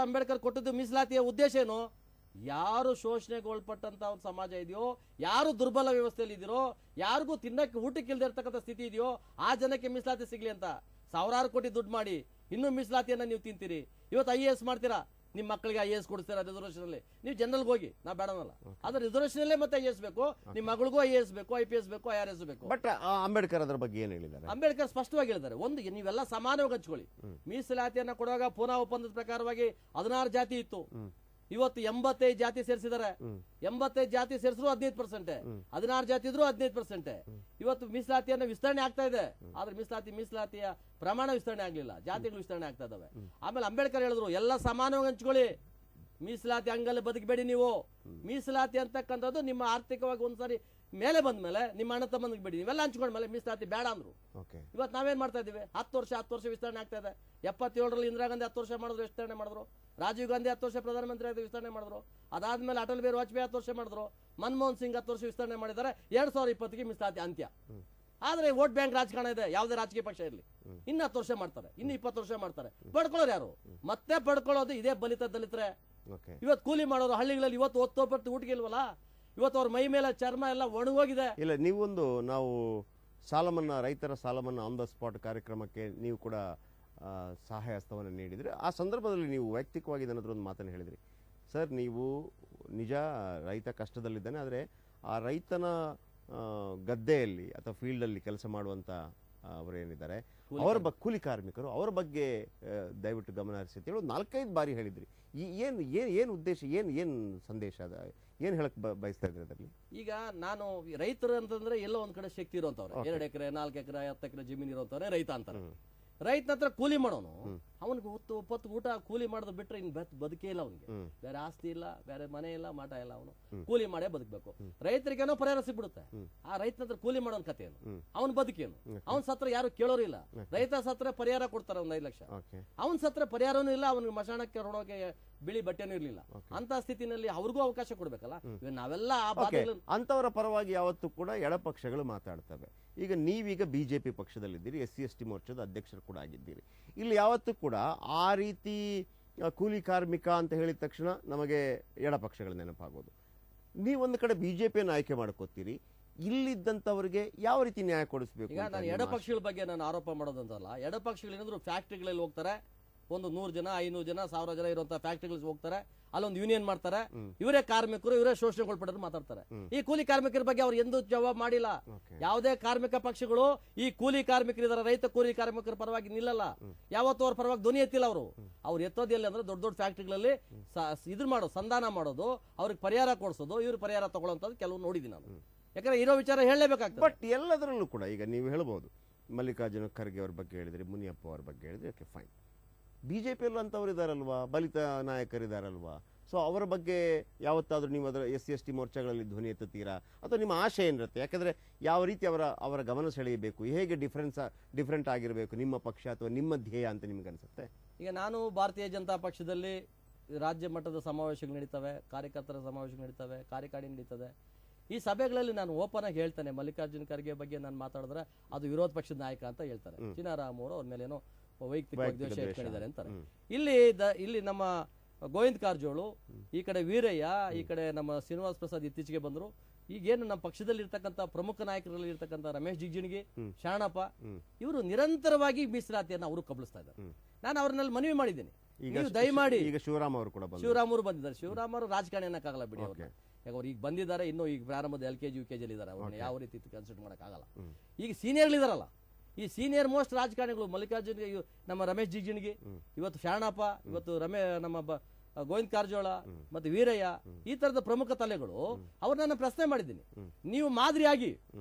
ಅಂಬೇಡ್ಕರ್ ಕೊಟ್ಟದ್ದು ಮೀಸಲಾತಿಯ ಉದ್ದೇಶ ಏನು? ಯಾರು ಶೋಷಣೆಗೊಳಪಟ್ಟಂತ ಒಂದು ಸಮಾಜ ಇದೆಯೋ, ಯಾರು ದುರ್ಬಲ ವ್ಯವಸ್ಥೆಯಲ್ಲಿ ಇದೆಯೋ, ಯಾರಿಗೂ ತಿನ್ನಕ್ಕೆ ಊಟಕ್ಕೆ ಇಲ್ಲದೆ ಇರ್ತಕ್ಕಂಥ ಸ್ಥಿತಿ ಇದೆಯೋ ಆ ಜನಕ್ಕೆ ಮೀಸಲಾತಿ ಸಿಗ್ಲಿ ಅಂತ ಸಾವಿರಾರು ಕೋಟಿ ದುಡ್ಡು ಮಾಡಿ ಇನ್ನೂ ಮೀಸಲಾತಿಯನ್ನ ನೀವು ತಿಂತೀರಿ. ಇವತ್ತು IAS ಮಾಡ್ತೀರಾ, ನಿಮ್ಮ ಮಕ್ಕಳಿಗೆ IAS ಕೊಡ್ತೀರಾ ರಿಸರ್ವೇಷನ್ ಅಲ್ಲಿ, ನೀವು ಜನರಲ್ಗೆ ಹೋಗಿ ನಾ ಬೇಡನಲ್ಲ, ಆದ್ರೆ ರಿಸರ್ವೇಷನ್ ಅಲ್ಲೇ ಮತ್ತೆ IAS ಬೇಕು, ನಿಮ್ಮ ಮಗಳಿಗೂ IAS ಬೇಕು, IPS ಬೇಕು, IRS ಬೇಕು. ಬಟ್ ಅಂಬೇಡ್ಕರ್ ಅದರ ಬಗ್ಗೆ ಏನ್ ಹೇಳಿದ್ದಾರೆ? ಅಂಬೇಡ್ಕರ್ ಸ್ಪಷ್ಟವಾಗಿ ಹೇಳಿದ್ದಾರೆ, ಒಂದು ನೀವೆಲ್ಲ ಸಮಾನವಾಗಿ ಹಂಚ್ಕೊಳ್ಳಿ. ಮೀಸಲಾತಿಯನ್ನ ಕೊಡುವಾಗ ಪೂನಾ ಒಪ್ಪಂದದ ಪ್ರಕಾರವಾಗಿ 16 ಜಾತಿ ಇತ್ತು, ಇವತ್ತು 85 ಜಾತಿ ಸೇರಿಸಿದ್ದಾರೆ. 85 ಜಾತಿ ಸೇರಿಸಿದ್ರು 15%, 16 ಜಾತಿ ಇದ್ರು 15%. ಇವತ್ತು ಮೀಸಲಾತಿಯನ್ನ ವಿಸ್ತರಣೆ ಆಗ್ತಾ ಇದೆ, ಆದ್ರೆ ಮೀಸಲಾತಿಯ ಪ್ರಮಾಣ ವಿಸ್ತರಣೆ ಆಗ್ಲಿಲ್ಲ, ಜಾತಿಗಳು ವಿಸ್ತರಣೆ ಆಗ್ತಾ ಇದಾವೆ. ಆಮೇಲೆ ಅಂಬೇಡ್ಕರ್ ಹೇಳಿದ್ರು ಎಲ್ಲ ಸಮಾನವಾಗಿ ಹಂಚ್ಕೊಳ್ಳಿ, ಮೀಸಲಾತಿ ಹಂಗಲ್ಲಿ ಬದುಕಬೇಡಿ ನೀವು. ಮೀಸಲಾತಿ ಅಂತಕ್ಕಂಥದ್ದು ನಿಮ್ಮ ಆರ್ಥಿಕವಾಗಿ ಒಂದ್ಸರಿ ಮೇಲೆ ಬಂದ್ಮೇಲೆ ನಿಮ್ಮ ಅಣ್ಣ ತಮ್ಮನಿಗೆ ಬಿಡಿ, ನೀವೆಲ್ಲ ಹಂಚ್ಕೊಂಡ್ಮೇಲೆ ಮೀಸಲಾತಿ ಬೇಡ ಅಂದ್ರು. ಇವತ್ತು ನಾವೇನ್ ಮಾಡ್ತಾ ಇದೀವಿ? 10 ವರ್ಷ ವಿಸ್ತರಣೆ ಆಗ್ತಾ ಇದೆ. 77ರಲ್ಲಿ ಇಂದಿರಾ ಗಾಂಧಿ 10 ವರ್ಷ ಮಾಡಿದ್ರು, ವಿಸ್ತರಣೆ ಮಾಡಿದ್ರು. ರಾಜೀವ್ ಗಾಂಧಿ 10 ವರ್ಷ ಪ್ರಧಾನಮಂತ್ರಿ ಆಗಿ ವಿಸ್ತರಣೆ ಮಾಡಿದ್ರು. ಅದಾದ್ಮೇಲೆ ಅಟಲ್ ಬಿಹಾರಿ ವಾಜಪೇಯಿ 10 ವರ್ಷ ಮಾಡಿದ್ರು. ಮನಮೋಹನ್ ಸಿಂಗ್ 10 ವರ್ಷ ವಿಸ್ತರಣೆ ಮಾಡಿದ್ದಾರೆ. 2020ಗೆ ಮೀಸಲಾತಿ ಅಂತ್ಯ. ಆದ್ರೆ ವೋಟ್ ಬ್ಯಾಂಕ್ ರಾಜಕಾರಣ ಇದೆ, ಯಾವುದೇ ರಾಜಕೀಯ ಪಕ್ಷ ಇರಲಿ, ಇನ್ನು 10 ವರ್ಷ ಮಾಡ್ತಾರೆ, ಇನ್ನು 20 ವರ್ಷ ಮಾಡ್ತಾರೆ. ಪಡ್ಕೊಳ್ಳೋರು ಯಾರು? ಮತ್ತೆ ಪಡ್ಕೊಳ್ಳೋದು ಇದೇ ದಲಿತರೆ. ಇವತ್ತು ಕೂಲಿ ಮಾಡೋರು ಹಳ್ಳಿಗಳಲ್ಲಿ ಇವತ್ತು ಒತ್ತೋಪಟ್ಟು ಊಟಕ್ಕೆ ಇಲ್ವಲ್ಲ, ಇವತ್ತು ಅವ್ರ ಮೈ ಮೇಲೆ ಚರ್ಮ ಎಲ್ಲ ಒಣಗೋಗಿದೆ. ಇಲ್ಲ, ನೀವೊಂದು ನಾವು ಸಾಲ ಮನ್ನಾ, ರೈತರ ಸಾಲ ಮನ್ನಾ ಆನ್ ದ ಸ್ಪಾಟ್ ಕಾರ್ಯಕ್ರಮಕ್ಕೆ ನೀವು ಕೂಡ ಸಹಾಯ ಹಸ್ತವನ್ನು ನೀಡಿದ್ರಿ. ಆ ಸಂದರ್ಭದಲ್ಲಿ ನೀವು ವೈಯಕ್ತಿಕವಾಗಿ ನನ್ನ ಹತ್ರ ಒಂದು ಮಾತನ್ನು ಹೇಳಿದ್ರಿ, ಸರ್ ನೀವು ನಿಜ ರೈತ ಕಷ್ಟದಲ್ಲಿದ್ದಾನೆ, ಆದರೆ ಆ ರೈತನ ಗದ್ದೆಯಲ್ಲಿ ಅಥವಾ ಫೀಲ್ಡಲ್ಲಿ ಕೆಲಸ ಮಾಡುವಂಥ ಅವರೇನಿದ್ದಾರೆ ಅವರ ಕೂಲಿ ಕಾರ್ಮಿಕರು, ಅವರ ಬಗ್ಗೆ ದಯವಿಟ್ಟು ಗಮನ ಹರಿಸಿ ಅಂತ ಹೇಳಿ 4-5 ಬಾರಿ ಹೇಳಿದ್ರಿ. ಏನು ಉದ್ದೇಶ, ಏನು ಸಂದೇಶ, ಅದ ಏನು ಹೇಳಕ್ ಬಯಸ್ತಾ ಇದ್ರಿ ಅದರಲ್ಲಿ? ಈಗ ನಾನು ರೈತರು ಅಂತಂದ್ರೆ ಎಲ್ಲೋ ಒಂದ್ ಕಡೆ ಶಕ್ತಿ ಇರುವಂತವ್ರೆ, 2 ಎಕರೆ 4 ಎಕರೆ 10 ಎಕರೆ ಜಮೀನು ಇರುವಂತವ್ರೆ ರೈತ ಅಂತಾರೆ. ರೈತನ ಹತ್ರ ಕೂಲಿ ಮಾಡೋನು, ಅವನಿಗೆ ಹೊತ್ತು ಊಟ ಕೂಲಿ ಮಾಡೋದು ಬಿಟ್ರೆ ಇನ್ ಬದುಕೇ ಇಲ್ಲ, ಅವನಿಗೆ ಬೇರೆ ಆಸ್ತಿ ಇಲ್ಲ, ಬೇರೆ ಮನೆ ಇಲ್ಲ, ಮಾಟ ಇಲ್ಲ, ಅವನು ಕೂಲಿ ಮಾಡೇ ಬದುಕಬೇಕು. ರೈತರಿಗೇನೋ ಪರಿಹಾರ ಸಿಗ್ಬಿಡುತ್ತೆ, ಆ ರೈತನ ಹತ್ರ ಕೂಲಿ ಮಾಡೋನ್ ಕತೆ ಏನು, ಅವನ್ ಬದುಕೇನು? ಅವನ್ ಸತ್ರ ಯಾರು ಕೇಳೋರು ಇಲ್ಲ. ರೈತ ಸತ್ರ ಪರಿಹಾರ ಕೊಡ್ತಾರೆ, 1 5 ಲಕ್ಷ. ಅವನ್ ಸತ್ರ ಪರಿಹಾರನೂ ಇಲ್ಲ, ಅವನಿಗೆ ಮಶಾಣಕ್ಕೆ ಹೊರಡೋಕೆ ಬಿಳಿ ಬಟ್ಟೆನೂ ಇರ್ಲಿಲ್ಲ. ಅಂತ ಸ್ಥಿತಿನಲ್ಲಿ ಅವ್ರಿಗೂ ಅವಕಾಶ ಕೊಡ್ಬೇಕಲ್ಲ. ನಾವೆಲ್ಲ ಅಂತವರ ಪರವಾಗಿ ಯಾವತ್ತೂ ಕೂಡ ಎಡಪಕ್ಷಗಳು ಮಾತಾಡ್ತವೆ. ಈಗ ನೀವೀಗ ಬಿಜೆಪಿ ಪಕ್ಷದಲ್ಲಿದ್ದೀರಿ, SC/ST ಮೋರ್ಚಾದ ಅಧ್ಯಕ್ಷರು ಕೂಡ ಆಗಿದ್ದೀರಿ. ಇಲ್ಲಿ ಯಾವತ್ತೂ ಕೂಡ ಆ ರೀತಿ ಕೂಲಿ ಕಾರ್ಮಿಕ ಅಂತ ಹೇಳಿದ ತಕ್ಷಣ ನಮಗೆ ಎಡಪಕ್ಷಗಳ ನೆನಪಾಗೋದು. ನೀವೊಂದು ಕಡೆ ಬಿಜೆಪಿಯನ್ನು ಆಯ್ಕೆ ಮಾಡ್ಕೋತೀರಿ, ಇಲ್ಲಿದ್ದಂಥವರಿಗೆ ಯಾವ ರೀತಿ ನ್ಯಾಯ ಕೊಡಿಸ್ಬೇಕು? ಈಗ ನಾನು ಎಡಪಕ್ಷಗಳ ಬಗ್ಗೆ ನಾನು ಆರೋಪ ಮಾಡೋದಂತಲ್ಲ, ಎಡಪಕ್ಷಗಳು ಏನಾದ್ರು ಫ್ಯಾಕ್ಟ್ರಿಗಳಲ್ಲಿ ಹೋಗ್ತಾರೆ, ಒಂದು 100 ಜನ 500 ಜನ 1000 ಜನ ಇರುವಂತಹ ಫ್ಯಾಕ್ಟ್ರಿಗಳಿಗೆ ಹೋಗ್ತಾರೆ, ಅಲ್ಲೊಂದು ಯೂನಿಯನ್ ಮಾಡ್ತಾರೆ, ಇವರೇ ಕಾರ್ಮಿಕರು, ಇವರೇ ಶೋಷಣೆಗೊಳಪಟ್ಟರು ಮಾತಾಡ್ತಾರೆ. ಈ ಕೂಲಿ ಕಾರ್ಮಿಕರ ಬಗ್ಗೆ ಅವ್ರು ಎಂದೂ ಜವಾಬ್ ಮಾಡಿಲ್ಲ. ಯಾವುದೇ ಕಾರ್ಮಿಕ ಪಕ್ಷಗಳು ಈ ಕೂಲಿ ಕಾರ್ಮಿಕರಿದ್ದಾರೆ, ರೈತ ಕೂಲಿ ಕಾರ್ಮಿಕರ ಪರವಾಗಿ ನಿಲ್ಲಲ್ಲ, ಯಾವತ್ತೂ ಅವ್ರ ಪರವಾಗಿ ಧ್ವನಿ ಎತ್ತಿಲ್ಲ. ಅವ್ರು ಎತ್ತೋದಿಲ್ಲ ಅಂದ್ರೆ ದೊಡ್ಡ ದೊಡ್ಡ ಫ್ಯಾಕ್ಟ್ರಿಗಳಲ್ಲಿ ಇದ್ರ ಮಾಡೋದು, ಸಂಧಾನ ಮಾಡೋದು, ಅವ್ರಿಗೆ ಪರಿಹಾರ ಕೊಡಿಸೋದು, ಇವ್ರು ಪರಿಹಾರ ತಗೊಳ್ಳೋಂಥದ್ದು ಕೆಲವು ನೋಡಿದ್ದೀನಿ ನಾನು. ಯಾಕಂದ್ರೆ ಇರೋ ವಿಚಾರ ಹೇಳಲೇಬೇಕಾಗ್ತದೆ. ಬಟ್ ಎಲ್ಲದರಲ್ಲೂ ಕೂಡ ಈಗ ನೀವು ಹೇಳ್ಬೋದು, ಮಲ್ಲಿಕಾರ್ಜುನ ಖರ್ಗೆ ಅವ್ರ ಬಗ್ಗೆ ಹೇಳಿದ್ರಿ, ಮುನಿಯಪ್ಪ ಅವ್ರ ಬಗ್ಗೆ ಹೇಳಿದ್ರಿ, ಓಕೆ ಫೈನ್. ಬಿಜೆಪಿಯಲ್ಲೂ ಅಂತವ್ರು ಇದಾರಲ್ವಾ, ಬಲಿತ ನಾಯಕರಿದಾರಲ್ವಾ, ಸೊ ಅವರ ಬಗ್ಗೆ ಯಾವತ್ತಾದ್ರೂ ನೀವು ಅದರ SC/ST ಮೋರ್ಚಾಗಳಲ್ಲಿ ಧ್ವನಿ ಎತ್ತುತ್ತೀರಾ, ಅಥವಾ ನಿಮ್ಮ ಆಶೆ ಏನಿರುತ್ತೆ? ಯಾಕಂದ್ರೆ ಯಾವ ರೀತಿ ಅವರ ಗಮನ ಸೆಳೆಯಬೇಕು, ಹೇಗೆ ಡಿಫ್ರೆಂಟ್ ಆಗಿರಬೇಕು ನಿಮ್ಮ ಪಕ್ಷ ಅಥವಾ ನಿಮ್ಮ ಧ್ಯೇಯ ಅಂತ ನಿಮ್ಗೆ ಅನ್ಸುತ್ತೆ? ಈಗ ನಾನು ಭಾರತೀಯ ಜನತಾ ಪಕ್ಷದಲ್ಲಿ ರಾಜ್ಯ ಮಟ್ಟದ ಸಮಾವೇಶಗಳು ನಡೀತವೆ, ಕಾರ್ಯಕರ್ತರ ಸಮಾವೇಶಗಳು ನಡೀತವೆ, ಕಾರ್ಯಕಾರಿಣಿ ನಡೀತದೆ. ಈ ಸಭೆಗಳಲ್ಲಿ ನಾನು ಓಪನ್ ಆಗಿ ಹೇಳ್ತೇನೆ, ಮಲ್ಲಿಕಾರ್ಜುನ ಖರ್ಗೆ ಬಗ್ಗೆ ನಾನು ಮಾತಾಡಿದ್ರೆ ಅದು ವಿರೋಧ ಪಕ್ಷದ ನಾಯಕ ಅಂತ ಹೇಳ್ತಾರೆ. ಚಿನಾರಾಮ್ ಅವರು ಅವ್ರ ಮೇಲೆ ಏನೋ ವೈಯಕ್ತಿಕ ದ್ವೇಷ ಇಟ್ಕೊಂಡಿದ್ದಾರೆ ಅಂತಾರೆ. ಇಲ್ಲಿ ನಮ್ಮ ಗೋವಿಂದ ಕಾರಜೋಳು, ಈ ಕಡೆ ವೀರಯ್ಯ, ಈ ಕಡೆ ನಮ್ಮ ಶ್ರೀನಿವಾಸ್ ಪ್ರಸಾದ್ ಇತ್ತೀಚೆಗೆ ಬಂದರು. ಈಗೇನು ನಮ್ಮ ಪಕ್ಷದಲ್ಲಿ ಇರ್ತಕ್ಕಂಥ ಪ್ರಮುಖ ನಾಯಕರಲ್ಲಿ ಇರ್ತಕ್ಕಂಥ ರಮೇಶ್ ಜಿಗಜಿಣಗಿ, ಶರಣಪ್ಪ, ಇವರು ನಿರಂತರವಾಗಿ ಮೀಸಲಾತಿಯನ್ನು ಅವರು ಕಬಳಿಸ್ತಾ ಇದ್ದಾರೆ. ನಾನು ಅವ್ರನ್ನೆಲ್ಲ ಮನವಿ ಮಾಡಿದ್ದೀನಿ, ದಯಮಾಡಿ. ಈಗ ಶಿವರಾಮ್ ಅವರು ಕೂಡ ಶಿವರಾಮ್ ಅವರು ಬಂದಿದ್ದಾರೆ. ಶಿವರಾಮ್ ಅವರು ರಾಜಕಾರಣಿ ಅನ್ನಕ್ಕಾಗಲ್ಲ ಬಿಡಿ, ಅವ್ರನ್ನ ಯಾಕೆ ಅವ್ರು ಈಗ ಬಂದಿದ್ದಾರೆ, ಇನ್ನೂ ಈಗ ಪ್ರಾರಂಭದ LKG UKG ಇದ್ದಾರೆ, ಅವ್ರನ್ನ ಯಾವ ರೀತಿ ಕನ್ಸಿಡರ್ ಮಾಡಕ್ಕಾಗಲ್ಲ. ಈಗ ಸೀನಿಯರ್ಗಳಿದಾರಲ್ಲ, ಈ ಸೀನಿಯರ್ ಮೋಸ್ಟ್ ರಾಜಕಾರಣಿಗಳು, ಮಲ್ಲಿಕಾರ್ಜುನ್, ನಮ್ಮ ರಮೇಶ್ ಜಿಗಜಿಣಗಿ, ಇವತ್ತು ಶರಣಪ್ಪ, ಇವತ್ತು ನಮ್ಮ ಗೋವಿಂದ ಕಾರಜೋಳ ಮತ್ತೆ ವೀರಯ್ಯ, ಈ ತರದ ಪ್ರಮುಖ ತಲೆಗಳು ಅವ್ರನ್ನ ಪ್ರಶ್ನೆ ಮಾಡಿದ್ದೀನಿ. ನೀವು ಮಾದರಿಯಾಗಿ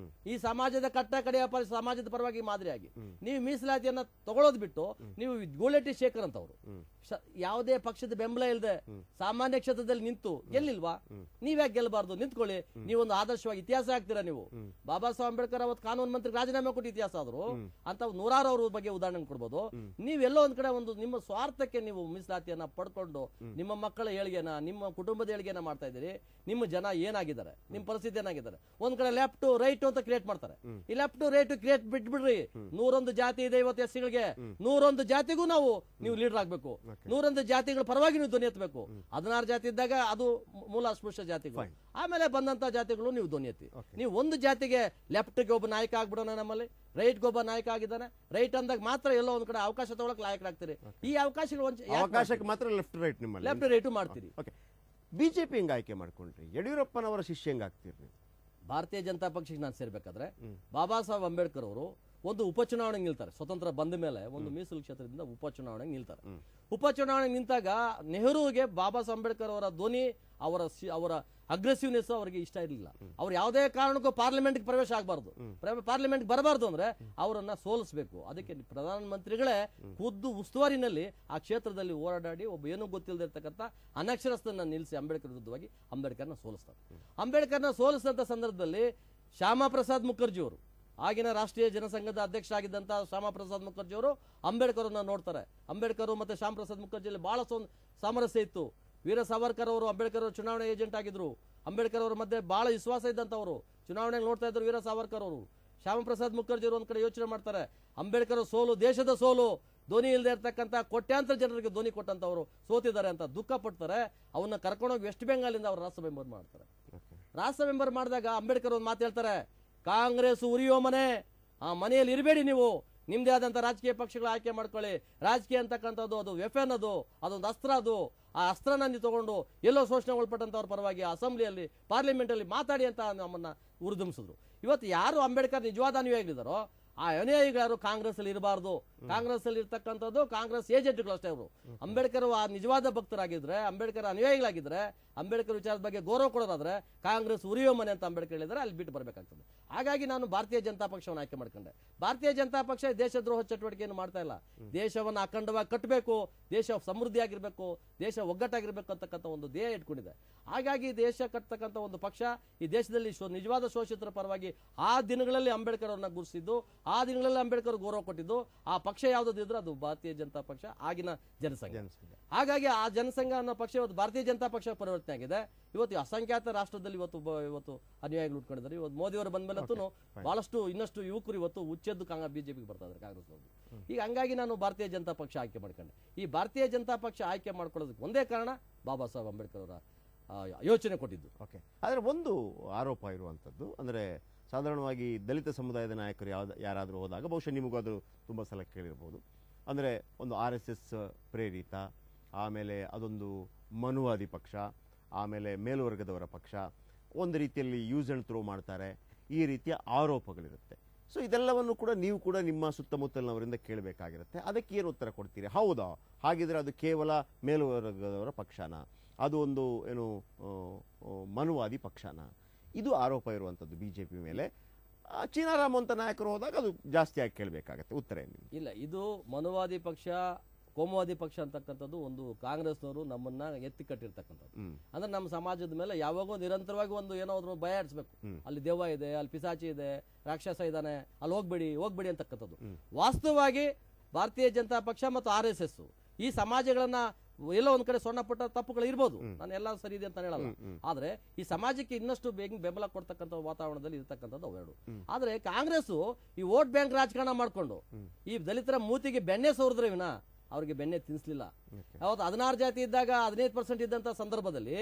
ಈ ಸಮಾಜದ ಕಟ್ಟ ಕಡೆಯ ಸಮಾಜದ ಪರವಾಗಿ ಮಾದರಿಯಾಗಿ ನೀವು ಮೀಸಲಾತಿಯನ್ನ ತಗೊಳ್ಳೋದು ಬಿಟ್ಟು ನೀವು ಗೋಳೆಟ್ಟಿ ಶೇಖರ್ ಅಂತವ್ರು ಯಾವುದೇ ಪಕ್ಷದ ಬೆಂಬಲ ಇಲ್ಲದೆ ಸಾಮಾನ್ಯ ಕ್ಷೇತ್ರದಲ್ಲಿ ನಿಂತು ಗೆಲ್ಲಿಲ್ವಾ? ನೀವ್ಯಾಕೆ ಗೆಲ್ಲಬಾರ್ದು? ನಿಂತ್ಕೊಳ್ಳಿ, ನೀವೊಂದು ಆದರ್ಶವಾಗಿ ಇತಿಹಾಸ ಆಗ್ತೀರಾ. ನೀವು ಬಾಬಾ ಸಾಹೇಬ್ ಅಂಬೇಡ್ಕರ್ ಅವತ್ತು ಕಾನೂನು ಮಂತ್ರಿ ರಾಜೀನಾಮೆ ಕೊಟ್ಟು ಇತಿಹಾಸ ಆದ್ರು ಅಂತ 100 ಅವ್ರ ಬಗ್ಗೆ ಉದಾಹರಣೆ ಕೊಡ್ಬೋದು. ನೀವೆಲ್ಲೋ ಒಂದ್ ಕಡೆ ಒಂದು ನಿಮ್ಮ ಸ್ವಾರ್ಥಕ್ಕೆ ನೀವು ಮೀಸಲಾತಿಯನ್ನ ಪಡ್ಕೊಂಡು ನಿಮ್ಮ ಮಕ್ಕಳ ಏಳಿಗೆನ, ನಿಮ್ಮ ಕುಟುಂಬದ ಏಳಿಗೆನ ಮಾಡ್ತಾ ಇದ್ದೀರಿ. ನಿಮ್ಮ ಜನ ಏನಾಗಿದ್ದಾರೆ, ನಿಮ್ಮ ಪರಿಸ್ಥಿತಿ ಏನಾಗಿದ್ದಾರೆ? ಒಂದ್ ಕಡೆ ಲೆಫ್ಟ್ ರೈಟ್ ಅಂತ ಕ್ರಿಯೇಟ್ ಮಾಡ್ತಾರೆ. ಈ ಲೆಫ್ಟ್ ರೈಟ್ ಕ್ರಿಯೇಟ್ ಬಿಟ್ಬಿಡ್ರಿ. 101 ಜಾತಿ ಇದೆ ಇವತ್ತು SC ಗಳಿಗೆ, 101 ಜಾತಿಗೂ ನೀವು ಲೀಡರ್ ಆಗ್ಬೇಕು. 101 ಜಾತಿಗಳ ಪರವಾಗಿ ನೀವು ಧ್ವನಿ ಎತ್ತಬೇಕು. 16 ಜಾತಿ ಇದ್ದಾಗ ಅದು ಮೂಲ ಅಸ್ಪೃಶ್ಯ ಜಾತಿಗಳು, ಆಮೇಲೆ ಬಂದಂತ ಜಾತಿಗಳು ನೀವು ಧ್ವನಿ ಎತ್ತಿ. ನೀವು ಒಂದು ಜಾತಿಗೆ ಲೆಫ್ಟ್ಗೆ ಒಬ್ಬ ನಾಯಕ ಆಗ್ಬಿಡೋಣ, ನಮ್ಮಲ್ಲಿ ರೈಟ್ಗೆ ಒಬ್ಬ ನಾಯಕ ಆಗಿದ್ದಾನೆ, ರೈಟ್ ಅಂದಾಗ ಮಾತ್ರ ಎಲ್ಲೋ ಒಂದ್ ಕಡೆ ಅವಕಾಶ ತಗೊಳಕ್ ಲಾಯಕರಾಗ್ತೀರಿ. ಈ ಅವಕಾಶಕ್ಕೆ ಮಾತ್ರ ಲೆಫ್ಟ್ ರೈಟ್ ನಿಮ್ಮಲ್ಲಿ ಲೆಫ್ಟ್ ರೈಟ್ ಮಾಡ್ತೀರಿ. ಬಿಜೆಪಿ ಹೆಂಗ್ ಆಯ್ಕೆ ಮಾಡ್ಕೊಂಡ್ರಿ? ಯಡಿಯೂರಪ್ಪನವರ ಶಿಷ್ಯ ಹೆಂಗ್ ಆಗ್ತೀರಿ ನೀವು? ಭಾರತೀಯ ಜನತಾ ಪಕ್ಷಕ್ಕೆ ನಾನು ಸೇರ್ಬೇಕಾದ್ರೆ ಬಾಬಾ ಸಾಹೇಬ್ ಅಂಬೇಡ್ಕರ್ ಅವರು ಒಂದು ಉಪಚುನಾವಣೆಗೆ ನಿಲ್ತಾರೆ. ಸ್ವತಂತ್ರ ಬಂದ ಮೇಲೆ ಒಂದು ಮೀಸಲು ಕ್ಷೇತ್ರದಿಂದ ಉಪಚುನಾವಣೆಗೆ ನಿಲ್ತಾರೆ. ಉಪಚುನಾವಣೆಗೆ ನಿಂತಾಗ ನೆಹರೂಗೆ ಬಾಬಾ ಸಾಹೇಬ್ ಅಂಬೇಡ್ಕರ್ ಅವರ ಧ್ವನಿ, ಅವರ ಅಗ್ರೆಸಿವ್ನೆಸ್ ಅವರಿಗೆ ಇಷ್ಟ ಇರಲಿಲ್ಲ. ಅವ್ರು ಯಾವುದೇ ಕಾರಣಕ್ಕೂ ಪಾರ್ಲಿಮೆಂಟ್ ಪ್ರವೇಶ ಆಗಬಾರ್ದು, ಪಾರ್ಲಿಮೆಂಟ್ ಬರಬಾರ್ದು ಅಂದ್ರೆ ಅವರನ್ನ ಸೋಲಿಸಬೇಕು. ಅದಕ್ಕೆ ಪ್ರಧಾನಮಂತ್ರಿಗಳೇ ಖುದ್ದು ಉಸ್ತುವಾರಿನಲ್ಲಿ ಆ ಕ್ಷೇತ್ರದಲ್ಲಿ ಹೋರಾಡಿ ಒಬ್ಬ ಏನೂ ಗೊತ್ತಿಲ್ಲದಿರ್ತಕ್ಕಂಥ ಅನಕ್ಷರಸ್ಥನ ನಿಲ್ಲಿಸಿ ಅಂಬೇಡ್ಕರ್ ವಿರುದ್ಧವಾಗಿ ಅಂಬೇಡ್ಕರ್ನ ಸೋಲಿಸ್ತಾರೆ. ಅಂಬೇಡ್ಕರ್ನ ಸೋಲಿಸಿದಂಥ ಸಂದರ್ಭದಲ್ಲಿ ಶ್ಯಾಮಾ ಪ್ರಸಾದ್ ಮುಖರ್ಜಿ ಅವರು, ಆಗಿನ ರಾಷ್ಟ್ರೀಯ ಜನಸಂಘದ ಅಧ್ಯಕ್ಷರಾಗಿದ್ದಂಥ ಶ್ಯಾಮಾ ಪ್ರಸಾದ್ ಮುಖರ್ಜಿ ಅವರು ಅಂಬೇಡ್ಕರ್ ಅನ್ನ ನೋಡ್ತಾರೆ. ಅಂಬೇಡ್ಕರ್ ಮತ್ತೆ ಶ್ಯಾಮ್ ಪ್ರಸಾದ್ ಮುಖರ್ಜಿಯಲ್ಲಿ ಬಹಳ ಸಾಮರಸ್ಯ ಇತ್ತು. ವೀರ ಸಾವರ್ಕರ್ ಅವರು ಅಂಬೇಡ್ಕರ್ ಅವರು ಚುನಾವಣೆ ಏಜೆಂಟ್ ಆಗಿದ್ರು. ಅಂಬೇಡ್ಕರ್ ಅವರ ಮಧ್ಯೆ ಬಹಳ ವಿಶ್ವಾಸ ಇದ್ದಂಥವರು ಚುನಾವಣೆಗೆ ನೋಡ್ತಾ ಇದ್ರು ವೀರ ಸಾವರ್ಕರ್ ಅವರು. ಶ್ಯಾಮ ಪ್ರಸಾದ್ ಮುಖರ್ಜಿ ಅವರು ಒಂದ್ ಕಡೆ ಯೋಚನೆ ಮಾಡ್ತಾರೆ, ಅಂಬೇಡ್ಕರ್ ಸೋಲು ದೇಶದ ಸೋಲು, ಧ್ವನಿ ಇಲ್ಲದೆ ಇರ್ತಕ್ಕಂಥ ಕೋಟ್ಯಾಂತರ ಜನರಿಗೆ ಧ್ವನಿ ಕೊಟ್ಟಂತವರು ಸೋತಿದ್ದಾರೆ ಅಂತ ದುಃಖ ಪಡ್ತಾರೆ. ಅವನ್ನ ಕರ್ಕೊಂಡೋಗಿ ವೆಸ್ಟ್ ಬೆಂಗಾಲಿಂದ ಅವರು ರಾಷ್ಟ್ರ ಮೆಂಬರ್ ಮಾಡ್ತಾರೆ. ರಾಷ್ಟ್ರ ಮೆಂಬರ್ ಮಾಡಿದಾಗ ಅಂಬೇಡ್ಕರ್ ಒಂದು ಮಾತು ಹೇಳ್ತಾರೆ, ಕಾಂಗ್ರೆಸ್ ಉರಿಯೋ ಮನೆ, ಆ ಮನೆಯಲ್ಲಿ ಇರಬೇಡಿ, ನೀವು ನಿಮ್ದೇ ಆದಂತ ರಾಜಕೀಯ ಪಕ್ಷಗಳ ಆಯ್ಕೆ ಮಾಡ್ಕೊಳ್ಳಿ. ರಾಜಕೀಯ ಅಂತಕ್ಕಂಥದ್ದು ಅದು ವೆಫನ್, ಅದೊಂದು ಅಸ್ತ್ರ. ಆ ಅಸ್ತ್ರನ ನೀವು ತಗೊಂಡು ಎಲ್ಲೋ ಶೋಷಣೆ ಒಳಪಟ್ಟಂತವ್ರ ಪರವಾಗಿ ಅಸೆಂಬ್ಲಿಯಲ್ಲಿ ಪಾರ್ಲಿಮೆಂಟ್ ಅಲ್ಲಿ ಮಾತಾಡಿ ಅಂತ ನಮ್ಮನ್ನ ಉರಿದುಂಬಿಸಿದ್ರು. ಇವತ್ತು ಯಾರು ಅಂಬೇಡ್ಕರ್ ನಿಜವಾದ ಅನುಯಾಯಿಗಳಿದಾರೋ ಆ ಅನುಯಾಯಿಗಳು ಕಾಂಗ್ರೆಸ್ ಅಲ್ಲಿ ಇರಬಾರ್ದು. ಕಾಂಗ್ರೆಸ್ ಅಲ್ಲಿ ಇರ್ತಕ್ಕಂಥದ್ದು ಕಾಂಗ್ರೆಸ್ ಏಜೆಂಟ್ಗಳು ಅಷ್ಟೇ. ಅವರು ಅಂಬೇಡ್ಕರ್ ಆ ನಿಜವಾದ ಭಕ್ತರಾಗಿದ್ರೆ, ಅಂಬೇಡ್ಕರ್ ಅನುಯಾಯಿಗಳಾಗಿದ್ರೆ, ಅಂಬೇಡ್ಕರ್ ವಿಚಾರದ ಬಗ್ಗೆ ಗೌರವ ಕೊಡೋದಾದ್ರೆ ಕಾಂಗ್ರೆಸ್ ಉರಿಯೋ ಮನೆ ಅಂತ ಅಂಬೇಡ್ಕರ್ ಹೇಳಿದ್ರೆ ಅಲ್ಲಿ ಬಿಟ್ಟು ಬರಬೇಕಾಗ್ತದೆ. ಹಾಗಾಗಿ ನಾನು ಭಾರತೀಯ ಜನತಾ ಪಕ್ಷವನ್ನು ಆಯ್ಕೆ ಮಾಡ್ಕೊಂಡೆ. ಭಾರತೀಯ ಜನತಾ ಪಕ್ಷ ದೇಶದ್ರೋಹ ಚಟುವಟಿಕೆಯನ್ನು ಮಾಡ್ತಾ ಇಲ್ಲ. ದೇಶವನ್ನು ಅಖಂಡವಾಗಿ ಕಟ್ಟಬೇಕು, ದೇಶ ಸಮೃದ್ಧಿಯಾಗಿರ್ಬೇಕು, ದೇಶ ಒಗ್ಗಟ್ಟಾಗಿರ್ಬೇಕು ಅಂತಕ್ಕಂಥ ಒಂದು ಧ್ಯೇಯ ಇಟ್ಕೊಂಡಿದೆ. ಹಾಗಾಗಿ ದೇಶ ಕಟ್ಟತಕ್ಕಂಥ ಒಂದು ಪಕ್ಷ ಈ ದೇಶದಲ್ಲಿ ನಿಜವಾದ ಶೋಷಿತರ ಪರವಾಗಿ ಆ ದಿನಗಳಲ್ಲಿ ಅಂಬೇಡ್ಕರ್ ಅವ್ರನ್ನ ಗುರುತಿಸಿದ್ದು, ಆ ದಿನಗಳಲ್ಲಿ ಅಂಬೇಡ್ಕರ್ ಗೌರವ ಕೊಟ್ಟಿದ್ದು ಆ ಪಕ್ಷ ಯಾವುದಿದ್ರೆ ಅದು ಭಾರತೀಯ ಜನತಾ ಪಕ್ಷ, ಆಗಿನ ಜನಸಂಘ. ಹಾಗಾಗಿ ಆ ಜನಸಂಘ ಅನ್ನೋ ಪಕ್ಷ ಇವತ್ತು ಭಾರತೀಯ ಜನತಾ ಪಕ್ಷ ಪರಿವರ್ತನೆ ಆಗಿದೆ. ಇವತ್ತು ಅಸಂಖ್ಯಾತ ರಾಷ್ಟ್ರದಲ್ಲಿ ಇವತ್ತು ಅನುಯಾಯಿಗಳು ಉಟ್ಕೊಂಡಿದ್ದಾರೆ. ಇವತ್ತು ಮೋದಿ ಅವರು ಬಂದ ಮೇಲೆ ಬಹಳಷ್ಟು ಇನ್ನಷ್ಟು ಯುವಕರು ಇವತ್ತು ಉಚ್ಚೆದ್ದು ಬಿಜೆಪಿಗೆ ಬರ್ತಾ ಇದ್ದಾರೆ, ಕಾಂಗ್ರೆಸ್ ಅವರು. ಈಗ ಹಂಗಾಗಿ ನಾನು ಭಾರತೀಯ ಜನತಾ ಪಕ್ಷ ಆಯ್ಕೆ ಮಾಡ್ಕೊಂಡೆ. ಈ ಭಾರತೀಯ ಜನತಾ ಪಕ್ಷ ಆಯ್ಕೆ ಮಾಡ್ಕೊಳ್ಳೋದಕ್ಕೆ ಒಂದೇ ಕಾರಣ ಬಾಬಾ ಸಾಹೇಬ್ ಅಂಬೇಡ್ಕರ್ ಅವರ ಯೋಚನೆ ಕೊಟ್ಟಿದ್ದು. ಓಕೆ, ಆದರೆ ಒಂದು ಆರೋಪ ಇರುವಂಥದ್ದು ಅಂದರೆ ಸಾಧಾರಣವಾಗಿ ದಲಿತ ಸಮುದಾಯದ ನಾಯಕರು ಯಾರಾದರೂ ಹೋದಾಗ ಬಹುಶಃ ನಿಮಗೂ ಅದು ತುಂಬ ಸಲ ಕೇಳಿರ್ಬೋದು. ಅಂದರೆ ಒಂದು RSS ಪ್ರೇರಿತ, ಆಮೇಲೆ ಅದೊಂದು ಮನುವಾದಿ ಪಕ್ಷ, ಆಮೇಲೆ ಮೇಲ್ವರ್ಗದವರ ಪಕ್ಷ, ಒಂದು ರೀತಿಯಲ್ಲಿ ಯೂಸ್ ಆ್ಯಂಡ್ ಥ್ರೋ ಮಾಡ್ತಾರೆ, ಈ ರೀತಿಯ ಆರೋಪಗಳಿರುತ್ತೆ. ಸೊ ಇದೆಲ್ಲವನ್ನು ಕೂಡ ನೀವು ಕೂಡ ನಿಮ್ಮ ಸುತ್ತಮುತ್ತಲಿನವರಿಂದ ಕೇಳಬೇಕಾಗಿರುತ್ತೆ. ಅದಕ್ಕೆ ಏನು ಉತ್ತರ ಕೊಡ್ತೀರಿ? ಹೌದಾ, ಹಾಗಿದ್ರೆ ಅದು ಕೇವಲ ಮೇಲ್ವರ್ಗದವರ ಪಕ್ಷನ, ಅದು ಒಂದು ಏನು ಮನುವಾದಿ ಪಕ್ಷನ? ಇದು ಆರೋಪ ಇರುವಂಥದ್ದು ಬಿಜೆಪಿ ಮೇಲೆ. ಚೀನಾರಾಮ್ ಅಂತ ನಾಯಕರು ಹೋದಾಗ ಅದು ಜಾಸ್ತಿಯಾಗಿ ಕೇಳಬೇಕಾಗತ್ತೆ. ಉತ್ತರ ಏನು? ಇಲ್ಲ, ಇದು ಮನುವಾದಿ ಪಕ್ಷ, ಕೋಮುವಾದಿ ಪಕ್ಷ ಅಂತಕ್ಕಂಥದ್ದು ಒಂದು ಕಾಂಗ್ರೆಸ್ನವರು ನಮ್ಮನ್ನ ಎತ್ತಿ ಕಟ್ಟಿರ್ತಕ್ಕಂಥದ್ದು. ಅಂದ್ರೆ ನಮ್ಮ ಸಮಾಜದ ಮೇಲೆ ಯಾವಾಗೋ ನಿರಂತರವಾಗಿ ಒಂದು ಏನಾದ್ರು ಭಯ ಆಡಿಸ್ಬೇಕು. ಅಲ್ಲಿ ದೆವ್ವ ಇದೆ, ಅಲ್ಲಿ ಪಿಸಾಚಿ ಇದೆ, ರಾಕ್ಷಸ ಇದ್ದಾನೆ, ಅಲ್ಲಿ ಹೋಗ್ಬೇಡಿ ಅಂತಕ್ಕಂಥದ್ದು. ವಾಸ್ತವವಾಗಿ ಭಾರತೀಯ ಜನತಾ ಪಕ್ಷ ಮತ್ತು RSS ಈ ಸಮಾಜಗಳನ್ನ ಎಲ್ಲೋ ಒಂದ್ ಕಡೆ ಸಣ್ಣ ಪುಟ್ಟ ತಪ್ಪುಗಳು ಇರ್ಬೋದು, ನಾನು ಎಲ್ಲ ಸರಿ ಇದೆ ಅಂತ ಹೇಳಲ್ಲ. ಆದ್ರೆ ಈ ಸಮಾಜಕ್ಕೆ ಇನ್ನಷ್ಟು ಬೆಂಬಲ ಕೊಡ್ತಕ್ಕಂಥ ವಾತಾವರಣದಲ್ಲಿ ಇರ್ತಕ್ಕಂಥದ್ದು ಅವೆರಡು. ಆದ್ರೆ ಕಾಂಗ್ರೆಸ್ ಈ ವೋಟ್ ಬ್ಯಾಂಕ್ ರಾಜಕಾರಣ ಮಾಡ್ಕೊಂಡು ಈ ದಲಿತರ ಮೂತಿಗೆ ಬೆಣ್ಣೆ ಸೋರಿದ್ರೆ ವಿನ ಅವ್ರಿಗೆ ಬೆಣ್ಣೆ ತಿನ್ಸ್ಲಿಲ್ಲ. ಅವತ್ತು 16 ಜಾತಿ ಇದ್ದಾಗ 15% ಇದ್ದಂತ ಸಂದರ್ಭದಲ್ಲಿ